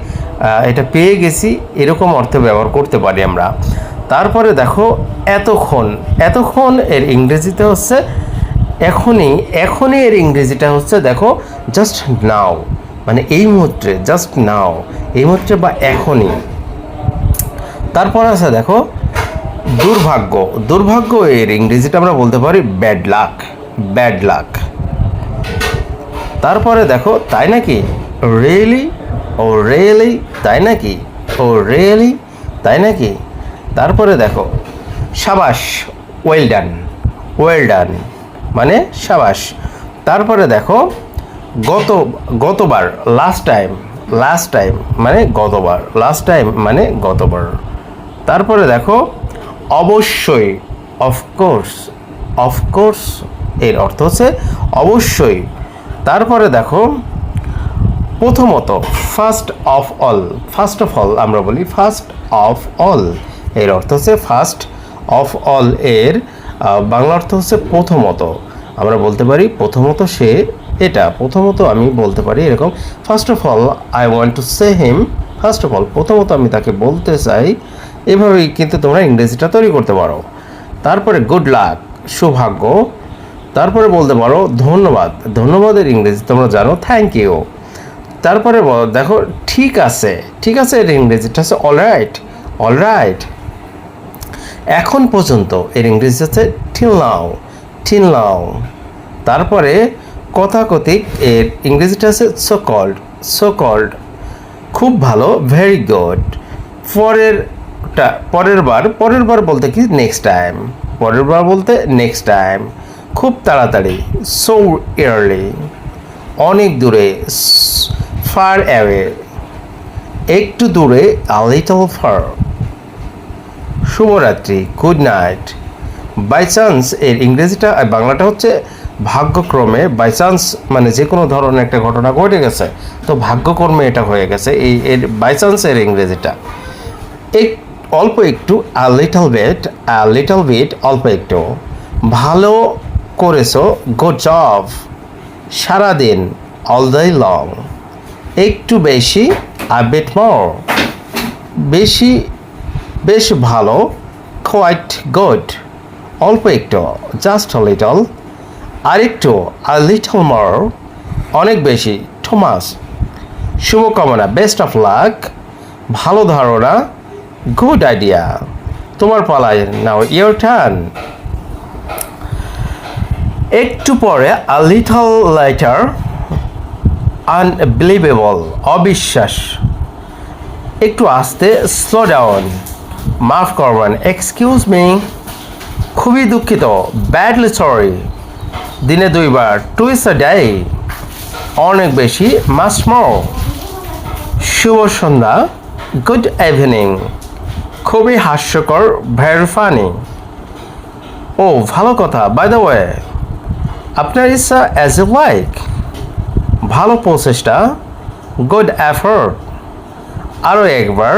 এটা পেয়ে গেছি, এরকম অর্থে ব্যবহার করতে পারি আমরা। তারপরে দেখো এতক্ষণ। এতক্ষণ এর ইংরেজিতে হচ্ছে এখনই। এখনই এর ইংরেজিটা হচ্ছে দেখো জাস্ট নাও, মানে এই মুহূর্তে, জাস্ট নাও, এই মুহূর্তে বা এখনই। তারপর আছে দেখো দুর্ভাগ্য। দুর্ভাগ্য এর ইংরেজিটা আমরা বলতে পারি ব্যাড লাক। Bad luck. তারপরে দেখো তাই নাকি, রিয়েলি, ও রিয়েলি, তাই নাকি, ও রিয়েলি, তাই নাকি। তারপরে দেখো সাবাস, ওয়েল ডান। ওয়েল ডান মানে সাবাস। তারপরে দেখো গতবার, লাস্ট টাইম। লাস্ট টাইম মানে গতবার, লাস্ট টাইম মানে গতবার। তারপরে দেখো অবশ্যই, অফকোর্স। অফকোর্স এর অর্থ হচ্ছে অবশ্যই। তারপরে দেখো প্রথমত, first of all. First of all আমরা বলি ফার্স্ট অফ অল, এর অর্থ হচ্ছে ফার্স্ট অফ অল এর বাংলা অর্থ হচ্ছে প্রথমত। আমরা বলতে পারি প্রথমত সে এটা। প্রথমত আমি বলতে পারি এরকম, first of all I want to say him. First of all প্রথমত আমি তাকে বলতে চাই। এভাবেই কিন্তু তোমরা ইংরেজিটা তৈরি করতে পারো। তারপরে গুড লাক, সৌভাগ্য। তারপরে বলতে পারো ধন্যবাদ। ধন্যবাদের ইংরেজি তোমরা জানো থ্যাংক ইউ। তারপরে দেখো ঠিক আছে। ঠিক আছে এর ইংরেজিটা হচ্ছে অলরাইট। অলরাইট। এখন পর্যন্ত এর ইংরেজি হচ্ছে টিল নাও। Till now. তারপরে কথাকথিক এর ইংরেজিটা হচ্ছে সো কল্ড। So called. খুব ভালো, ভেরি গুড। পরের বার বলতে কি নেক্সট টাইম। পরের বার বলতে নেক্সট টাইম। খুব তাড়াতাড়ি, সো ইয়ারলি। অনেক দূরে, ফার অ্যাওয়ে। একটু দূরে, আ লিটল ফার। শুভরাত্রি, গুড নাইট। বাই চান্স এর ইংরেজিটা বাংলাটা হচ্ছে ভাগ্যক্রমে। বাই চান্স মানে যে কোনো ধরনের একটা ঘটনা ঘটে গেছে, তো ভাগ্যক্রমে এটা হয়ে গেছে, এর বাই চান্স এর ইংরেজিটা অল্প একটু, a little bit. A little bit অল্প একটু। ভালো করেছো, গুড জব। সারাদিন, অল ডে লং। একটু বেশি, আ বিট মোর। বেশি, বেশ ভালো, কোয়াইট গুড। অল্প একটু, জাস্ট আ লিটল। আরেকটু, আ লিটল মোর। অনেক বেশি, টু মাচ। শুভকামনা, বেস্ট অফ লাক। ভালো ধারণা, গুড আইডিয়া। তোমার পালায়, নাও ইয়োর টার্ন। একটু পরে, আ লিটল লাইটার, আনবিলিভেবল, অবিশ্বাস। একটু আস্তে, স্লো ডাউন। মাফ করবেন, এক্সকিউজ মি, খুবই দুঃখিত, ব্যাডলি সরি। দিনে 2 বার, টুইস আ ডে, অনেক বেশি, মাচ মোর, শুভ সন্ধ্যা, গুড ইভিনিং, খুবই হাস্যকর, ভেরি ফানি। ও ভালো কথা, বাই দ্য ওয়ে, আপনার ইচ্ছা অ্যাজ ইউ লাইক, ভালো প্রচেষ্টা, গুড এফোর্ট, আরও একবার,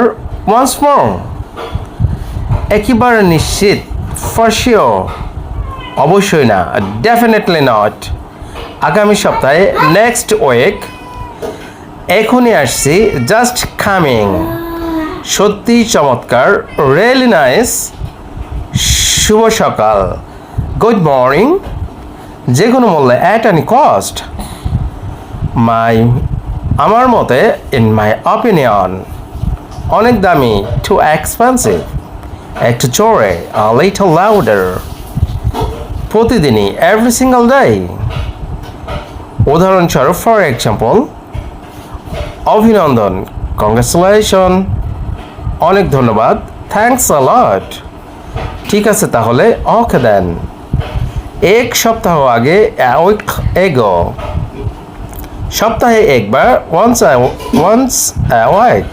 ওয়ান্স মোর, একেবারে নিশ্চিত, ফর শিওর, অবশ্যই না, ডেফিনেটলি নট, আগামী সপ্তাহে, নেক্সট উইক, এখনই আসছি, জাস্ট কামিং, সত্যি চমৎকার, রিয়েলি নাইস, শুভ সকাল, গুড মর্নিং, যে কোনো মূল্যে অ্যাট এনি কস্ট, আমার মতে, ইন মাই অপিনিয়ন, অনেক দামি, টু এক্সপেন্সিভ, একটু জোরে, a little louder, প্রতিদিনই, এভরি সিঙ্গল ডে, উদাহরণস্বরূপ, ফর এক্সাম্পল, অভিনন্দন, কংগ্রেচুলেশন, অনেক ধন্যবাদ, থ্যাঙ্কস আ লট, ঠিক আছে তাহলে, ওকে দেন, এক সপ্তাহ আগে, উইক এগো, সপ্তাহে একবার, ওয়ান্স আ উইক,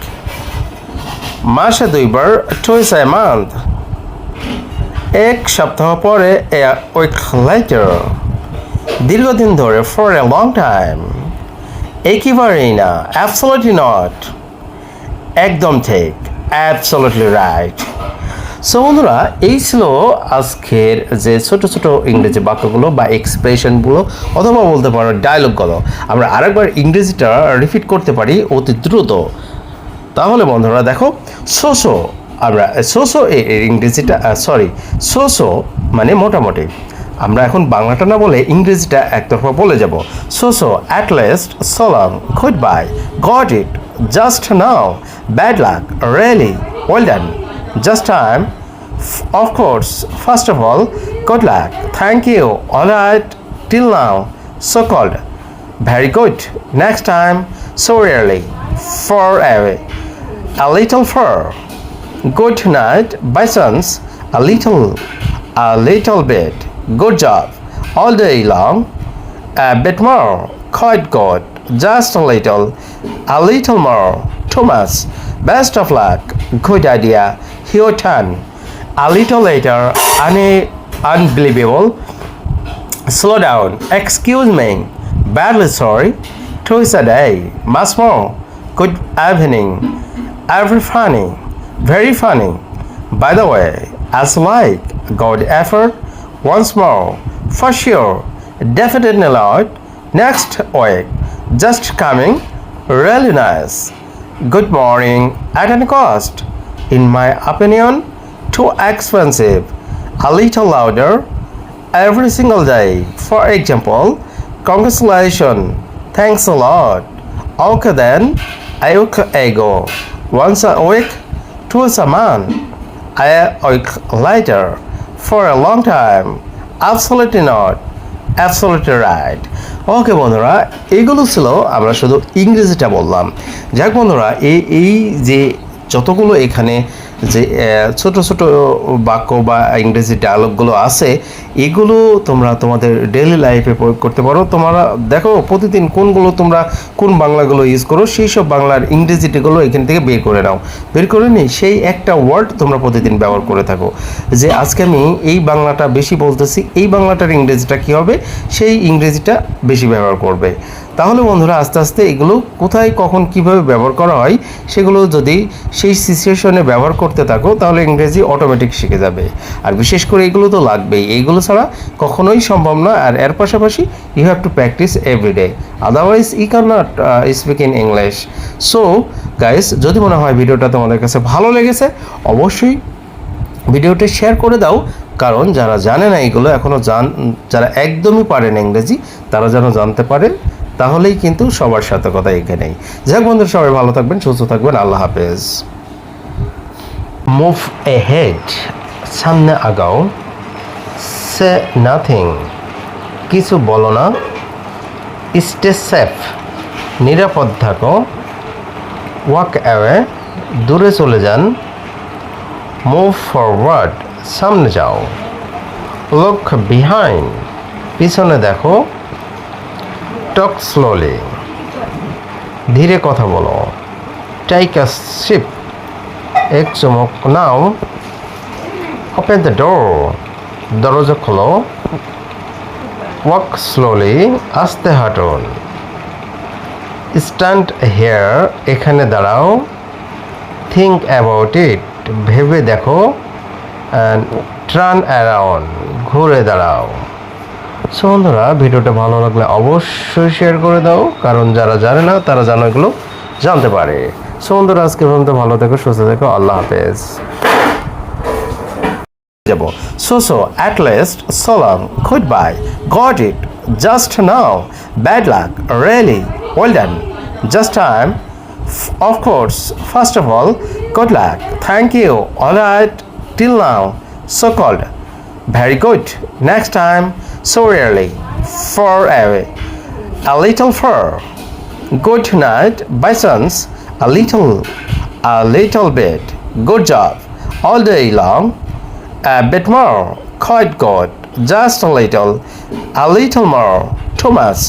মাসে 2 বার, টুইস আ মান্থ, এক সপ্তাহ পরে, এ উইক লেটার, দীর্ঘদিন ধরে, ফর এ লং টাইম, একেবারেই না, অ্যাবসলিউটলি নট, একদম ঠিক, অ্যাবসলিউটলি রাইট। সো বন্ধুরা, এই ছিল আজকের যে ছোট ছোট ইংরেজি বাক্যগুলো বা এক্সপ্রেশনগুলো, অথবা বলতে পারো ডায়লগগুলো। আমরা আরেকবার ইংরেজিটা রিপিট করতে পারি অতি দ্রুত। তাহলে বন্ধুরা দেখো, সোসো, আমরা সোসো এর ইংরেজিটা, সোসো মানে মোটামুটি, আমরা এখন বাংলাটা না বলে ইংরেজিটা একতরফা বলে যাব। So so, at last, so long, goodbye, got it, just now, bad luck, really, well done, just time, of course, first of all, good luck, thank you, all right, till now, so called, very good, next time, so rarely, forever, a little fur, good night, by chance, a little bit, good job, all day long, a bit more, quite good, just a little more, too much, best of luck, good idea, your turn, a little later, unbelievable, slow down, excuse me, badly sorry, twice a day, much more, good evening, every funny, very funny, by the way, as like, good effort, once more, for sure, definitely not, next week, just coming, really nice, good morning, at any cost, in my opinion, too expensive, a little louder, every single day, for example, congratulations, thanks a lot, okay then, a week ago, once a week, twice a month, a week later, for a long time, absolutely not, absolutely right. ওকে বন্ধুরা, এগুলো ছিল আমরা শুধু ইংরেজিটা বললাম। যাক বন্ধুরা, এই যে যতগুলো এখানে যে ছোট ছোট বাক্য বা ইংরেজি ডায়লগগুলো আছে, এগুলো তোমরা তোমাদের ডেইলি লাইফে প্রয়োগ করতে পারো। তোমরা দেখো প্রতিদিন কোনগুলো কোন বাংলাগুলো ইউজ করো, সেই সব বাংলার ইংরেজিগুলো এখান থেকে বের করে নাও। বের করে নিই সেই একটা ওয়ার্ড তোমরা প্রতিদিন ব্যবহার করে থাকো, যে আজকে আমি এই বাংলাটা বেশি বলতেছি, এই বাংলাটার ইংরেজিটা কী হবে, সেই ইংরেজিটা বেশি ব্যবহার করবে। তাহলে বন্ধুরা, আস্তে আস্তে এগুলো কোথায় কখন কিভাবে ব্যবহার করা হয় সেগুলো যদি সেই সিচুয়েশনে ব্যবহার করতে থাকো, তাহলে ইংরেজি অটোমেটিক শিখে যাবে। আর বিশেষ করে এগুলো তো লাগবেই, এইগুলো ছাড়া কখনোই সম্ভব না। আর এর পাশাপাশি you have to practise every day, otherwise you can not speak in English. So guys, যদি মনে হয় ভিডিওটা তোমাদের কাছে ভালো লেগেছে, অবশ্যই ভিডিওটা শেয়ার করে দাও, কারণ যারা জানে না এগুলো এখনও যারা একদমই পারে না ইংরেজি, তারা যেন জানতে পারে। তাহলেই কিন্তু সবার সাথে কথা এখানেই। যাক বন্ধুরা, সবাই ভালো থাকবেন, সুস্থ থাকবেন, আল্লাহ হাফেজ। মুভ এহেড, সামনে আগাও। সে নাথিং, কিছু বলো না। স্টে সেফ, নিরাপদ থাকো। ওয়াক অ্যাওয়ে, দূরে চলে যান। মুভ ফরওয়ার্ড, সামনে যাও। লুক বিহাইন্ড, পিছনে দেখো টক স্লোলি, ধীরে কথা বলো। টেক আ সিপ, এক চুমুক নাও। ওপেন দ্য ডোর, দরজা খোলো। ওয়াক স্লোলি, আস্তে হাঁটুন। স্ট্যান্ড হেয়ার, এখানে দাঁড়াও। থিঙ্ক অ্যাবাউট ইট, ভেবে দেখো। অ্যান্ড টার্ন অ্যারাউন্ড, ঘুরে দাঁড়াও। সো বন্ধুরা, ভিডিওটা ভালো লাগলে অবশ্যই শেয়ার করে দাও, কারণ যারা জানে না তারা যেন এগুলো জানতে পারে। সো বন্ধুরা, আজকে পর্যন্ত ভালো থেকো, সুস্থ থেকো, আল্লাহ হাফেজ। যাব so at last so long goodbye, got it just now, bad luck, really well done, just time, of course, first of all, good luck, thank you, all right, till now, so called, very good, next time, so rarely, far away, a little far, good night, by chance, a little bit, good job, all day long, a bit more, quite good, just a little more, too much,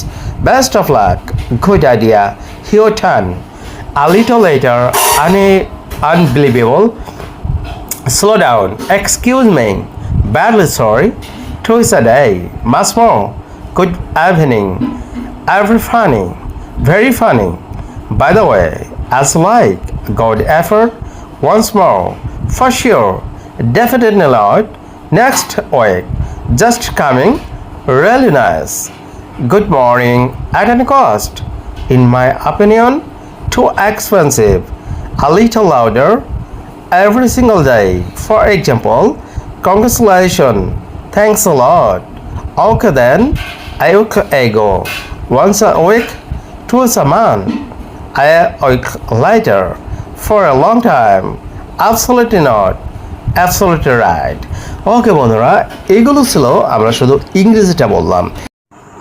best of luck, good idea, your turn, a little later, unbelievable, slow down, excuse me, badly sorry, twice a day, much more, good evening, very funny, by the way, as like, good effort, once more, for sure, definitely not, next week, just coming, really nice, good morning, at any cost, in my opinion, too expensive, a little louder, every single day, for example, congratulations, thanks a lot, okay then, a week ago, once a week, twice a month, a week later, for a long time, absolutely not, absolutely right. ওকে বন্ধুরা, এগুলো ছিল আমরা শুধু ইংরেজিটা বললাম।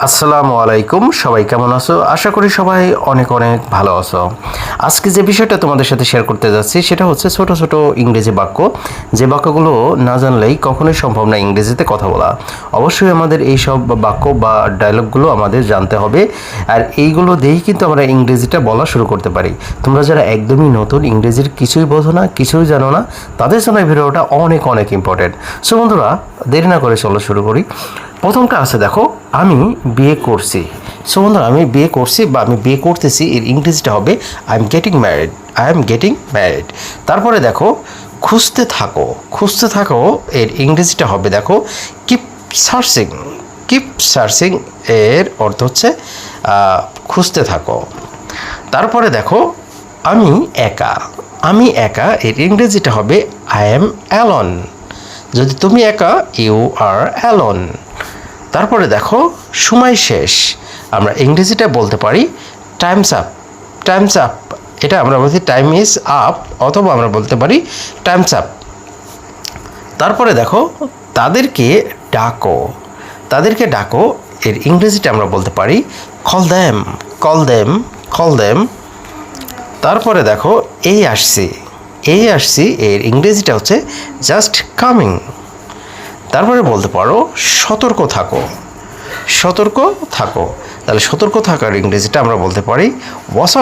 আসসালামু আলাইকুম, সবাই কেমন আছো? আশা করি সবাই অনেক অনেক ভালো আছো। আজকে যে বিষয়টা তোমাদের সাথে শেয়ার করতে যাচ্ছি সেটা হচ্ছে ছোট ছোট ইংরেজি বাক্য, যে বাক্যগুলো না জানলেই কখনোই সম্ভব না ইংরেজিতে কথা বলা। অবশ্যই আমাদের এই সব বাক্য বা ডায়লগগুলো আমাদের জানতে হবে, আর এইগুলো দিয়েই কিন্তু আমরা ইংরেজিটা বলা শুরু করতে পারি। তোমরা যারা একদমই নতুন, ইংরেজির কিছুই বোঝো না, কিছুই জানো না, তাদের জন্য এই ভিডিওটা অনেক অনেক ইম্পর্টেন্ট। সো বন্ধুরা, দেরি না করে চলো শুরু করি। প্রথমটা আছে দেখো, আমি বিয়ে করছি। সো বন্ধুরা, আমি বিয়ে করছি বা আমি বিয়ে করতেছি, এর ইংরেজিটা হবে আই এম গেটিং ম্যারিড। তারপরে দেখো, খুঁজতে থাকো, এর ইংরেজিটা হবে দেখো কিপ সার্চিং, এর অর্থ হচ্ছে খুঁজতে থাকো। তারপরে দেখো, আমি একা, এর ইংরেজিটা হবে আই এম অ্যালোন। যদি তুমি একা, ইউ আর অ্যালোন। তারপরে দেখো, সময় শেষ, আমরা ইংরেজিটা বলতে পারি টাইমস আপ। এটা আমরা বলছি টাইম ইজ আপ, অথবা আমরা বলতে পারি টাইমস আপ। তারপরে দেখো, তাদেরকে ডাকো, এর ইংরেজিটা আমরা বলতে পারি কল দেম। তারপরে দেখো, এই আসছি, এর ইংরেজিটা হচ্ছে জাস্ট কামিং। তারপরে বলতে পারো সতর্ক থাকো, তাহলে সতর্ক থাকার ইংরেজিটা আমরা বলতে পারি ওয়াচ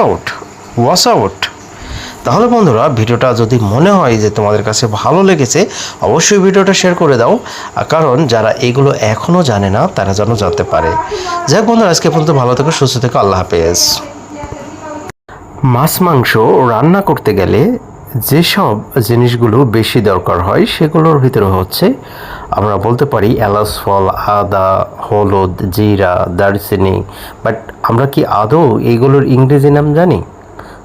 আউট। তাহলে বন্ধুরা, ভিডিওটা যদি মনে হয় যে তোমাদের কাছে ভালো লেগেছে, অবশ্যই ভিডিওটা শেয়ার করে দাও, কারণ যারা এগুলো এখনও জানে না তারা যেন জানতে পারে। যাই হোক বন্ধুরা, আজকে পর্যন্ত ভালো থেকো, সুস্থ থেকো, আল্লাহ হাফেজ। মাছ মাংস রান্না করতে গেলে যেসব জিনিসগুলো বেশি দরকার হয় সেগুলোর ভিতরে হচ্ছে, আমরা বলতে পারি এলাচ ফল, আদা, হলুদ, জিরা, দারচিনি। বাট আমরা কি আদৌ এইগুলোর ইংরেজি নাম জানি?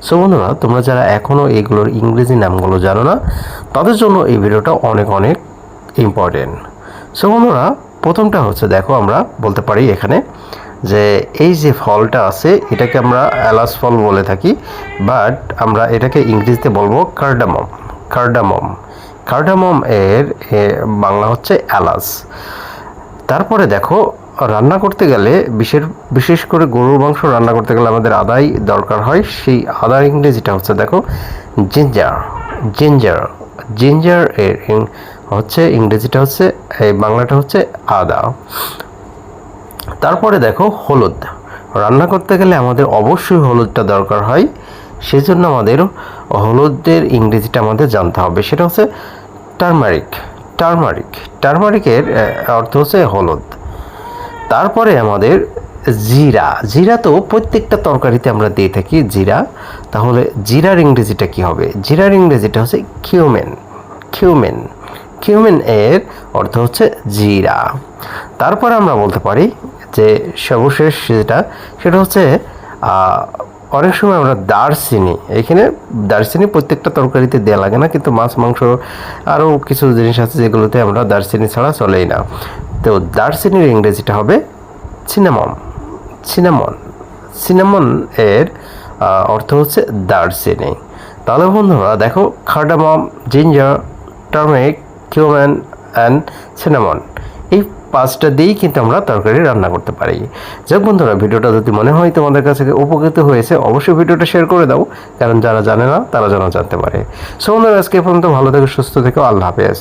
সো বন্ধুরা, তোমরা যারা এখনও এগুলোর ইংরেজি নামগুলো জানো না, তাদের জন্য এই ভিডিওটা অনেক অনেক ইম্পর্টেন্ট। সো বন্ধুরা, প্রথমটা হচ্ছে দেখো, আমরা বলতে পারি এখানে যে এই যে ফলটা আছে এটাকে আমরা এলাচ ফল বলে থাকি, বাট আমরা এটাকে ইংরেজিতে বলবো কার্ডামম। এর বাংলা হচ্ছে এলাচ। তারপরে দেখো, রান্না করতে গেলে বিশেষ করে গরুর মাংস রান্না করতে গেলে আমাদের আদাই দরকার হয়, সেই আদার ইংরেজিটা হচ্ছে দেখো জিঞ্জার। এর হচ্ছে ইংরেজিটা হচ্ছে, এই বাংলাটা হচ্ছে আদা। তারপরে দেখো হলুদ। রান্না করতে গেলে আমাদের অবশ্যই হলুদটা দরকার হয়, সেজন্য আমাদের হলুদের ইংরেজিটা আমাদের জানতে হবে, সেটা হচ্ছে টারমারিক। টারমারিকের অর্থ হচ্ছে হলুদ। তারপরে আমাদের জিরা। জিরা তো প্রত্যেকটা তরকারিতে আমরা দিয়ে থাকি জিরা, তাহলে জিরার ইংরেজিটা কি হবে? জিরার ইংরেজিটা হচ্ছে কিউমেন এর অর্থ হচ্ছে জিরা। তারপর আমরা বলতে পারি যে সর্বশেষ সেটা হচ্ছে অনেক সময় আমরা দারচিনি, এখানে দারচিনি প্রত্যেকটা তরকারিতে দেওয়া লাগে না, কিন্তু মাছ মাংস আরও কিছু জিনিস আছে যেগুলোতে আমরা দারচিনি ছাড়া চলেই না। তো দারচিনির ইংরেজিটা হবে সিনামন এর অর্থ হচ্ছে দারচিনি। তাহলে বন্ধুরা দেখো, cardamom, ginger, turmeric, cumin and cinnamon, এই 5টা দিয়েই কিন্তু আমরা তরকারি রান্না করতে পারি। যাক বন্ধুরা, ভিডিওটা যদি মনে হয় তোমাদের কাছে উপকৃত হয়েছে, অবশ্যই ভিডিওটা শেয়ার করে দাও, কারণ যারা জানে না তারা যেন জানতে পারে। সো বন্ধুরা, আজকে পর্যন্ত ভালো থেকো, সুস্থ থেকো, আল্লাহ হাফেজ।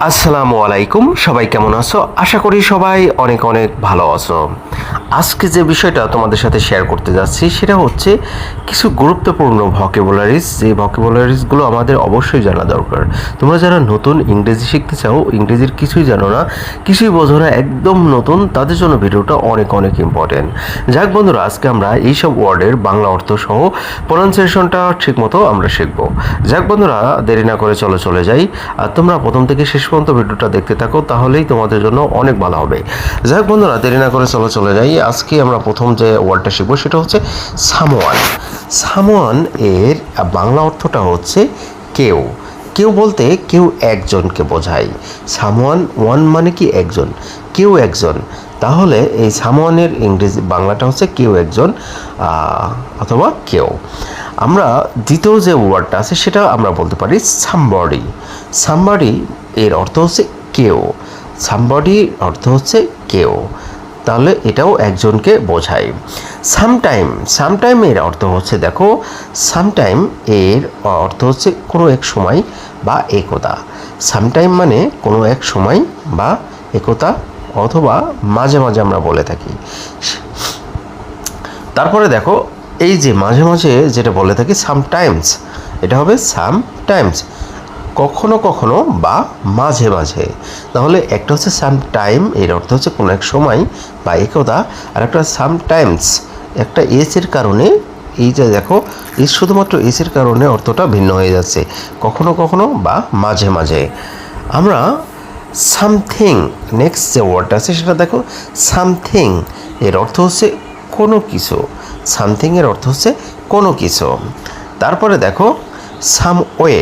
আসসালামু আলাইকুম, সবাই কেমন আছো? আশা করি সবাই অনেক অনেক ভালো আছো। আজকে যে বিষয়টা তোমাদের সাথে শেয়ার করতে যাচ্ছি সেটা হচ্ছে কিছু গুরুত্বপূর্ণ ভকেবুলারিজ, যে ভকেবুলারিজগুলো আমাদের অবশ্যই জানা দরকার। তোমরা যারা নতুন ইংরেজি শিখতে চাও, ইংরেজির কিছুই জানো না, কিছুই বোঝো না, একদম নতুন, তাদের জন্য ভিডিওটা অনেক অনেক ইম্পর্টেন্ট। যাক বন্ধুরা, আজকে আমরা এইসব ওয়ার্ডের বাংলা অর্থ সহ প্রনাউন্সিয়েশনটা ঠিকমতো আমরা শিখবো। যাক বন্ধুরা, দেরি না করে চলে যাই, আর তোমরা প্রথম থেকে শেষ পর্যন্ত ভিডিওটা দেখতে থাকো, তাহলেই তোমাদের জন্য অনেক ভালো হবে। যাক বন্ধুরা, দেরি না করে চলে যাই। আজকে আমরা প্রথম যে ওয়ার্ডটা শিখবো সেটা হচ্ছে সামওয়ান এর বাংলা অর্থটা হচ্ছে কেউ। কেউ বলতে কেউ একজনকে বোঝায়। ওয়ান মানে কি একজন, কেউ একজন। তাহলে এই সামওয়ানের ইংরেজি বাংলাটা হচ্ছে কেউ একজন অথবা কেউ। আমরা দ্বিতীয় যে ওয়ার্ডটা আছে সেটা আমরা বলতে পারি সামবডি এর অর্থ হচ্ছে কেউ। সামবডির অর্থ হচ্ছে কেউ, তাহলে এটাও একজনকে বোঝায়। সামটাইম এর অর্থ হচ্ছে, দেখো, সামটাইম এর অর্থ হচ্ছে কোনো এক সময় বা একদা। সামটাইম মানে কোনো এক সময় বা একদা, অথবা মাঝে মাঝে আমরা বলে থাকি। তারপরে দেখো, এই যে মাঝে মাঝে যেটা বলে থাকি সামটাইমস, এটা হবে সামটাইমস, কখনো কখনো বা মাঝে মাঝে। তাহলে একটা হচ্ছে সামটাইম, এর অর্থ হচ্ছে কোনো এক সময় বা একদা, আর একটা সামটাইমস, একটা এসের কারণে, এই যে দেখো, এই শুধুমাত্র এসের কারণে অর্থটা ভিন্ন হয়ে যাচ্ছে, কখনো কখনো বা মাঝে মাঝে। আমরা সামথিং, নেক্সট যে ওয়ার্ডটা আছে সেটা দেখো, সামথিং এর অর্থ হচ্ছে কোনো কিছু। সামথিং এর অর্থ হচ্ছে কোনো কিছু। তারপরে দেখো সামওয়ে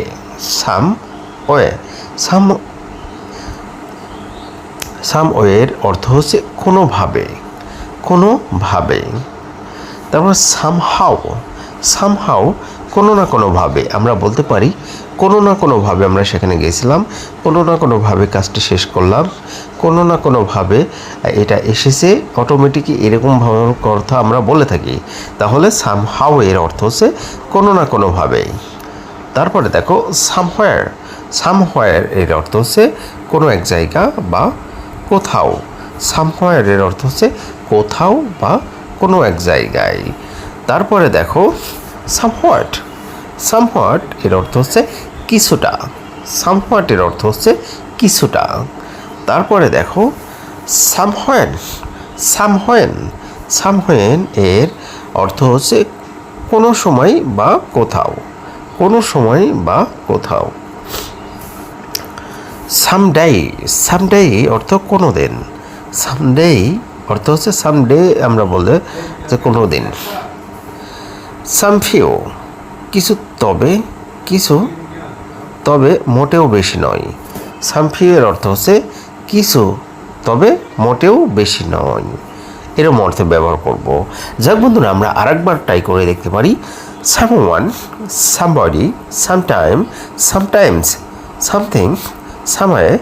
এর অর্থ হচ্ছে কোনোভাবে। তারপর সামহাউ কোনো না কোনোভাবে, আমরা বলতে পারি কোনো না কোনোভাবে আমরা সেখানে গেছিলাম, কোনো না কোনোভাবে কাজটি শেষ করলাম, কোনো না কোনোভাবে এটা এসেছে, অটোমেটিকই এরকম কথা আমরা বলে থাকি। তাহলে সামহাউ এর অর্থ হচ্ছে কোনো না কোনোভাবে। তারপরে দেখো সামহোয়ার এর অর্থ হচ্ছে কোনো এক জায়গা বা কোথাও। সামহোয়ার এর অর্থ হচ্ছে কোথাও বা কোনো এক জায়গায়। তারপরে দেখো সামহোয়াট এর অর্থ হচ্ছে কিছুটা। সামহোয়াটের অর্থ হচ্ছে কিছুটা। তারপরে দেখো সামহোয়েন এর অর্থ হচ্ছে কোনো সময় বা কোথাও। সামডে অর্থ কোনো দিন। সামডে অর্থ হচ্ছে সামডে, আমরা বলতে যে কোনো দিন। সামফিউ তবে মোটেও বেশি নয়। সামফিউ এর অর্থ হচ্ছে কিছু তবে মোটেও বেশি নয়, এরকম অর্থে ব্যবহার করব। যাক বন্ধুরা, আমরা আরেকবার ট্রাই করে দেখতে পারি। Someone, somebody, sometime, sometimes, something, somewhere,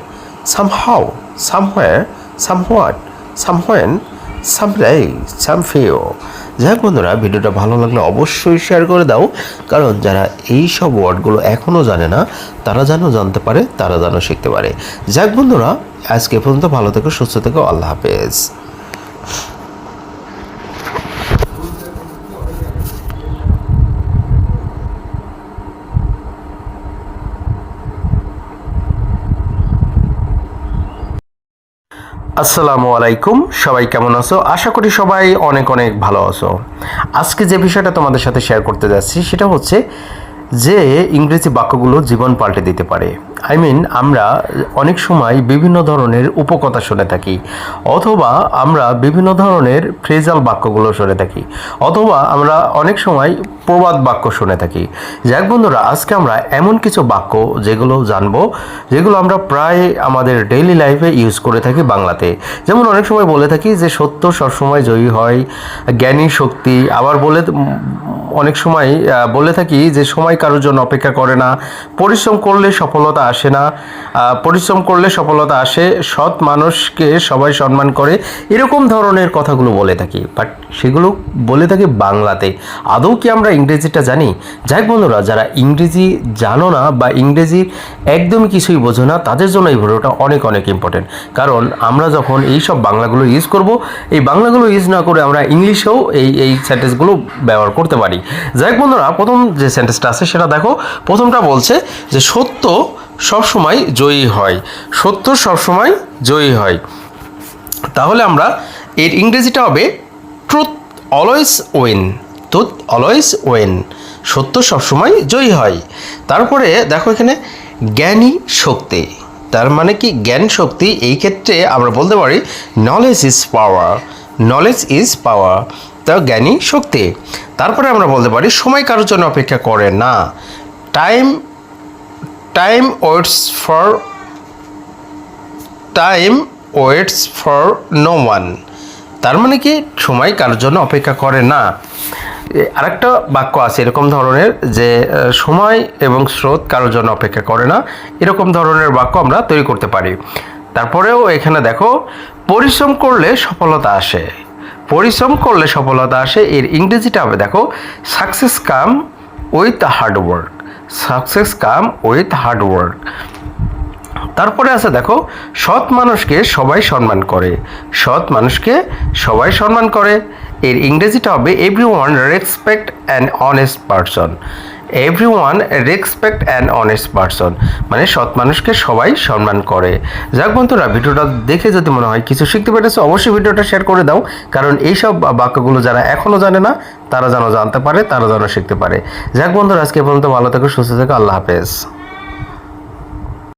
somehow, somewhere, somewhat, somewhen, someday, some few. যাই হোক বন্ধুরা, ভিডিওটা ভালো লাগলে অবশ্যই শেয়ার করে দাও, কারণ যারা এই সব ওয়ার্ডগুলো এখনও জানে না তারা যেন জানতে পারে, তারা যেন শিখতে পারে। যাই হোক বন্ধুরা, আজকে পর্যন্ত ভালো থেকো, সুস্থ থেকো, আল্লাহ হাফেজ। আসসালামু আলাইকুম, সবাই কেমন আছো? আশা করি সবাই অনেক অনেক ভালো আছো। আজকে যে বিষয়টা তোমাদের সাথে শেয়ার করতে যাচ্ছি সেটা হচ্ছে যে ইংরেজি বাক্যগুলো জীবন পাল্টে দিতে পারে। আমরা অনেক সময় বিভিন্ন ধরনের উপকথা শুনে থাকি, অথবা আমরা বিভিন্ন ধরনের ফ্রেজাল বাক্যগুলো শুনে থাকি, অথবা আমরা অনেক সময় প্রবাদ বাক্য শুনে থাকি। যাক বন্ধুরা, আজকে আমরা এমন কিছু বাক্য যেগুলো জানবো, যেগুলো আমরা প্রায় আমাদের ডেইলি লাইফে ইউজ করে থাকি বাংলাতে। যেমন অনেক সময় বলে থাকি যে সত্য সবসময় জয়ী হয়, জ্ঞানী শক্তি। আবার অনেক সময় বলে থাকি যে সময় কারোর জন্য অপেক্ষা করে না, পরিশ্রম করলে সফলতা আসে না, পরিশ্রম করলে সফলতা আসে, সৎ মানুষকে সবাই সম্মান করে, এরকম ধরনের কথাগুলো বলে থাকি। বাট সেগুলো বলে থাকি বাংলাতে। আদৌ কি আমরা ইংরেজিটা জানি? যাই বন্ধুরা, যারা ইংরেজি জানো না বা ইংরেজির একদমই কিছুই বোঝো না, তাদের জন্য এই ভিডিওটা অনেক অনেক ইম্পর্টেন্ট। কারণ আমরা যখন এই সব বাংলাগুলো ইউজ করব, এই বাংলাগুলো ইউজ না করে আমরা ইংলিশেও এই সেন্টেন্সগুলো ব্যবহার করতে পারি। যাই বন্ধুরা, প্রথম যে সেন্টেন্সটা আছে সেটা দেখো। প্রথমটা বলছে যে সত্য সবসময় জয়ী হয়। সত্য সবসময় জয়ী হয়। তাহলে আমরা এর ইংরেজিটা হবে truth always win. Truth always win, সত্য সবসময় জয়ী হয়। তারপরে দেখো এখানে জ্ঞানী শক্তি, তার মানে কি জ্ঞান শক্তি। এই ক্ষেত্রে আমরা বলতে পারি knowledge is power. Knowledge is power, তা জ্ঞানী শক্তি। তারপরে আমরা বলতে পারি সময় কারোর জন্য অপেক্ষা করে না। Time time waits for time waits for no one. তার মানে কি সময় কারোর জন্য অপেক্ষা করে না। আরেকটা বাক্য আছে এরকম ধরনের, যে সময় এবং স্রোত কারোর জন্য অপেক্ষা করে না, এরকম ধরনের বাক্য আমরা তৈরি করতে পারি। তারপরেও এখানে দেখো পরিশ্রম করলে সফলতা আসে। পরিশ্রম করলে সফলতা আসে, এর ইংরেজিটা হবে দেখো success come with hard work. Success come with hard work. তারপরে আছে দেখো সৎ মানুষকে সবাই সম্মান করে। সৎ মানুষকে সবাই সম্মান করে, এর ইংরেজিটা হবে everyone respect an honest person. Everyone respect an honest person, মানে সৎ মানুষকে সবাই সম্মান করে। যাক বন্ধুরা, ভিডিওটা দেখে যদি মনে হয় কিছু শিখতে পেরেছো, অবশ্যই ভিডিওটা শেয়ার করে দাও, কারণ এইসব বাক্যগুলো যারা এখনও জানে না তারা যেন জানতে পারে, তারা যেন শিখতে পারে। যাক বন্ধুরা, আজকে পর্যন্ত ভালো থেকো, সুস্থ থেকো, আল্লাহ হাফেজ।